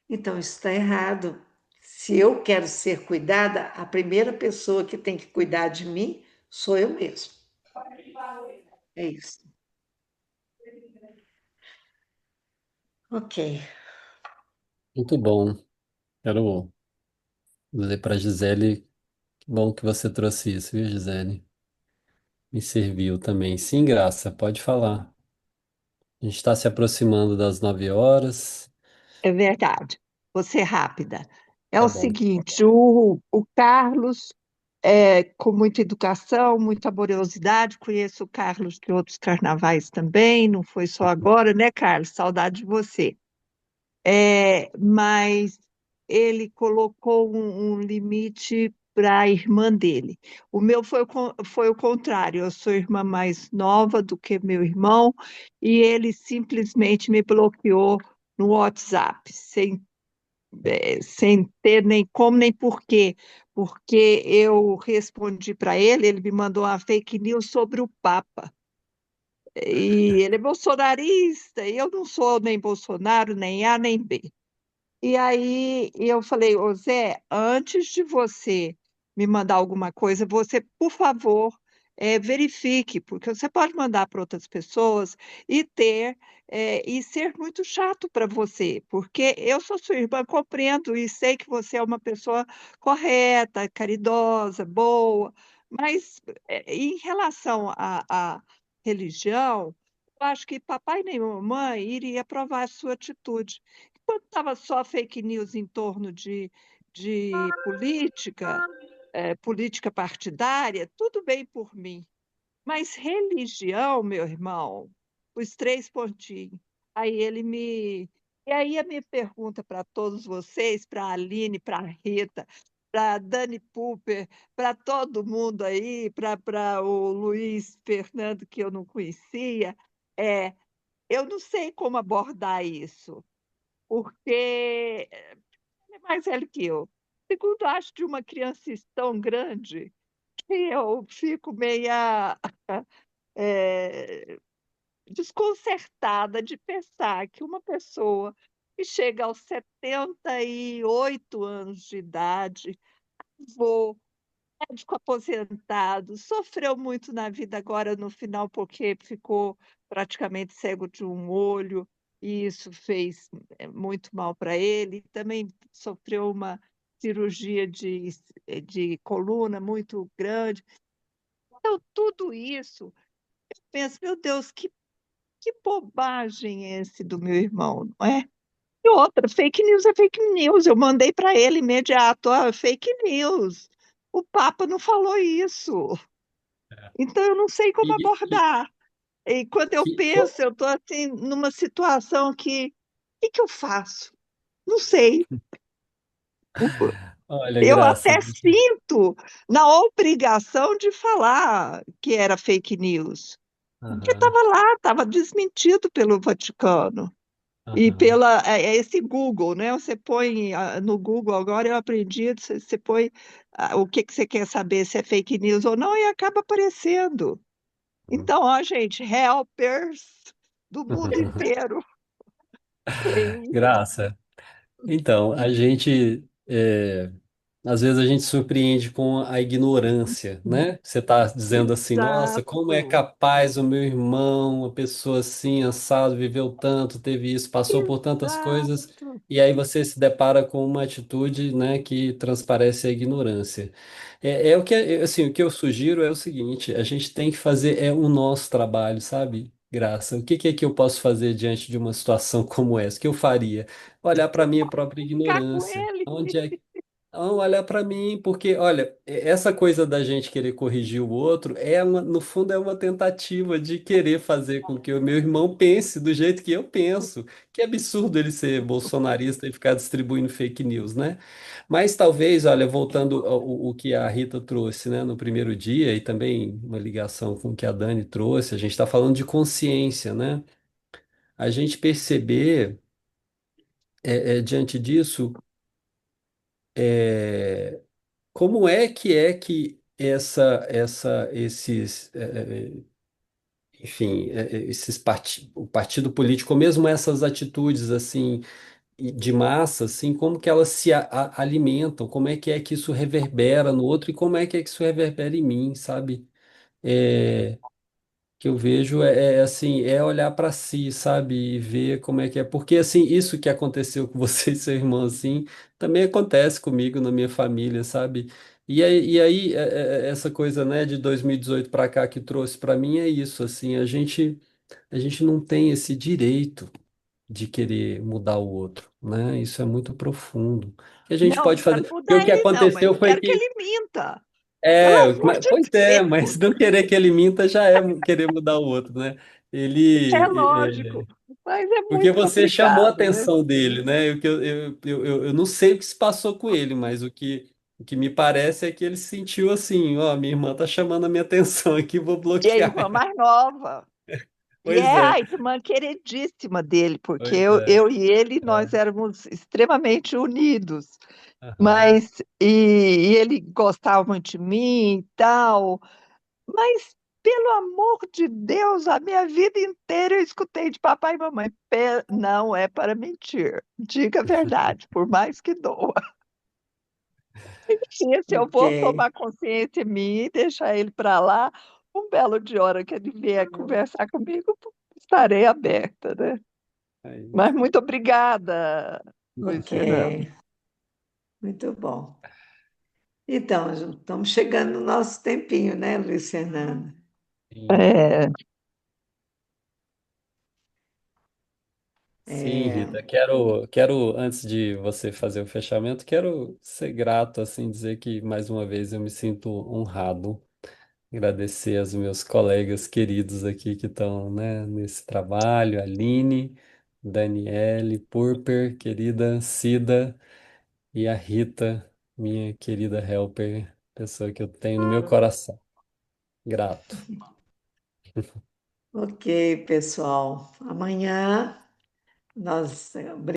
Speaker 6: Então isso está errado. Se eu quero ser cuidada, a primeira pessoa que tem que cuidar de mim sou eu mesmo. É isso. Ok.
Speaker 8: Muito bom. Quero dizer para Gisele, que bom que você trouxe isso, viu, Gisele? Me serviu também. Sim, Graça, pode falar. A gente está se aproximando das 9 horas.
Speaker 10: É verdade. Vou ser rápida. É
Speaker 8: Tá
Speaker 10: o
Speaker 8: bom.
Speaker 10: seguinte, o Carlos, com muita educação, muita amorosidade, conheço o Carlos de outros carnavais também, não foi só agora, né, Carlos? Saudade de você. Mas ele colocou um limite para a irmã dele. O meu foi o contrário, eu sou irmã mais nova do que meu irmão, e ele simplesmente me bloqueou no WhatsApp, sem ter nem como nem porquê, porque eu respondi para ele, ele me mandou uma fake news sobre o Papa. E ele é bolsonarista, e eu não sou nem Bolsonaro, nem A, nem B. E aí eu falei, ô Zé, antes de você me mandar alguma coisa, você, por favor, verifique, porque você pode mandar para outras pessoas e ser muito chato para você, porque eu sou sua irmã, compreendo e sei que você é uma pessoa correta, caridosa, boa, mas em relação à religião, eu acho que papai nem mamãe iria aprovar a sua atitude. Quando estava só fake news em torno de política, política partidária, tudo bem por mim. Mas religião, meu irmão, os três pontinhos. Aí ele me. E aí a minha pergunta para todos vocês, para a Aline, para a Rita, para a Dani Cooper, para todo mundo aí, para o Luiz Fernando, que eu não conhecia, é: eu não sei como abordar isso porque ele é mais velho que eu. Segundo, acho de uma criancice tão grande que eu fico meia desconcertada de pensar que uma pessoa que chega aos 78 anos de idade, avô, médico aposentado, sofreu muito na vida agora no final porque ficou praticamente cego de um olho, e isso fez muito mal para ele. Também sofreu uma cirurgia de coluna muito grande. Então, tudo isso, eu penso, meu Deus, que bobagem é esse do meu irmão, não é? E outra, fake news é fake news. Eu mandei para ele imediato, fake news. O Papa não falou isso. Então, eu não sei como
Speaker 8: E, e,
Speaker 10: abordar. E quando eu
Speaker 8: que-
Speaker 10: penso, eu estou assim, numa situação que, o que que eu faço? Não sei.
Speaker 8: olha,
Speaker 10: Eu
Speaker 8: Graça,
Speaker 10: até sinto na obrigação de falar que era fake news, porque
Speaker 8: aham,
Speaker 10: estava lá, estava desmentido pelo Vaticano. E
Speaker 8: aham,
Speaker 10: pela esse Google, né? Você põe no Google agora eu aprendi, você põe o que que você quer saber se é fake news ou não e acaba aparecendo. Então, ó, gente, helpers do mundo inteiro. É isso.
Speaker 8: Graça. Então, às vezes a gente surpreende com a ignorância, né? Você está dizendo assim, nossa, como é
Speaker 10: Exato,
Speaker 8: capaz o meu irmão, uma pessoa assim, assado, viveu tanto, teve isso, passou por tantas coisas,
Speaker 10: exato.
Speaker 8: e aí você se depara com uma atitude, né, que transparece a ignorância. Assim, o que eu sugiro é o seguinte, a gente tem que fazer o nosso trabalho, sabe? Graça, o que que é que eu posso fazer diante de uma situação como essa? O que eu faria? Olhar para a minha própria
Speaker 10: Ficar com
Speaker 8: ignorância.
Speaker 10: ele.
Speaker 8: Onde é não, olhar para mim, porque, olha, essa coisa da gente querer corrigir o outro no fundo, é uma tentativa de querer fazer com que o meu irmão pense do jeito que eu penso. Que absurdo ele ser bolsonarista e ficar distribuindo fake news, né? Mas talvez, olha, voltando o que a Rita trouxe, né, no primeiro dia, e também uma ligação com o que a Dani trouxe, a gente está falando de consciência, né? A gente perceber diante disso, é, como é que enfim, o partido político, ou mesmo essas atitudes assim de massa, assim, como que elas se alimentam, como é que isso reverbera no outro e como é que isso reverbera em mim, sabe? É, que eu vejo assim, é olhar para si, sabe, e ver como é que é, porque assim, isso que aconteceu com você e seu irmão assim, também acontece comigo na minha família, sabe? E aí, essa coisa, né, de 2018 para cá que trouxe para mim é isso, assim, a gente não tem esse direito de querer mudar o outro, né? Isso é muito profundo. O que a gente
Speaker 10: Não, não
Speaker 8: pode fazer?
Speaker 10: quero
Speaker 8: Porque
Speaker 10: mudar
Speaker 8: o que
Speaker 10: ele, não, mas
Speaker 8: aconteceu
Speaker 10: não
Speaker 8: foi
Speaker 10: quero que
Speaker 8: que
Speaker 10: ele minta. Pelo
Speaker 8: é,
Speaker 10: amor de
Speaker 8: pois é, mas
Speaker 10: Deus.
Speaker 8: não querer que ele minta já é querer mudar o outro, né?
Speaker 10: É
Speaker 8: Ele,
Speaker 10: lógico, mas é
Speaker 8: porque
Speaker 10: muito
Speaker 8: você chamou a
Speaker 10: complicado, né?
Speaker 8: atenção dele, né? Eu não sei o que se passou com ele, mas o que me parece é que ele se sentiu assim, ó, minha irmã tá chamando a minha atenção aqui, vou
Speaker 10: E a
Speaker 8: bloquear.
Speaker 10: irmã mais nova. E
Speaker 8: Pois
Speaker 10: é
Speaker 8: é,
Speaker 10: a irmã queridíssima dele, porque
Speaker 8: pois
Speaker 10: eu e ele, nós
Speaker 8: é.
Speaker 10: éramos extremamente unidos.
Speaker 8: Aham.
Speaker 10: Mas, e ele gostava muito de mim e tal, mas, pelo amor de Deus, a minha vida inteira eu escutei de papai e mamãe, não é para mentir, diga a verdade, por mais que doa. Enfim, se eu
Speaker 6: Ok,
Speaker 10: vou tomar consciência em mim e deixar ele para lá, um belo de hora que ele vier conversar comigo, estarei aberta, né?
Speaker 8: Aí,
Speaker 10: Mas muito obrigada, Luiz
Speaker 6: ok,
Speaker 10: Fernando.
Speaker 6: muito bom. Então, estamos chegando no nosso tempinho, né, Luiz Fernando?
Speaker 8: sim.
Speaker 10: É,
Speaker 8: Sim,
Speaker 6: É,
Speaker 8: Rita, quero, antes de você fazer o fechamento, quero ser grato, assim, dizer que mais uma vez eu me sinto honrado, agradecer aos meus colegas queridos aqui que estão, né, nesse trabalho, Aline, Daniele, Purper, querida Cida, e a Rita, minha querida helper, pessoa que eu tenho no meu coração. Grato.
Speaker 6: ok, pessoal. Amanhã nós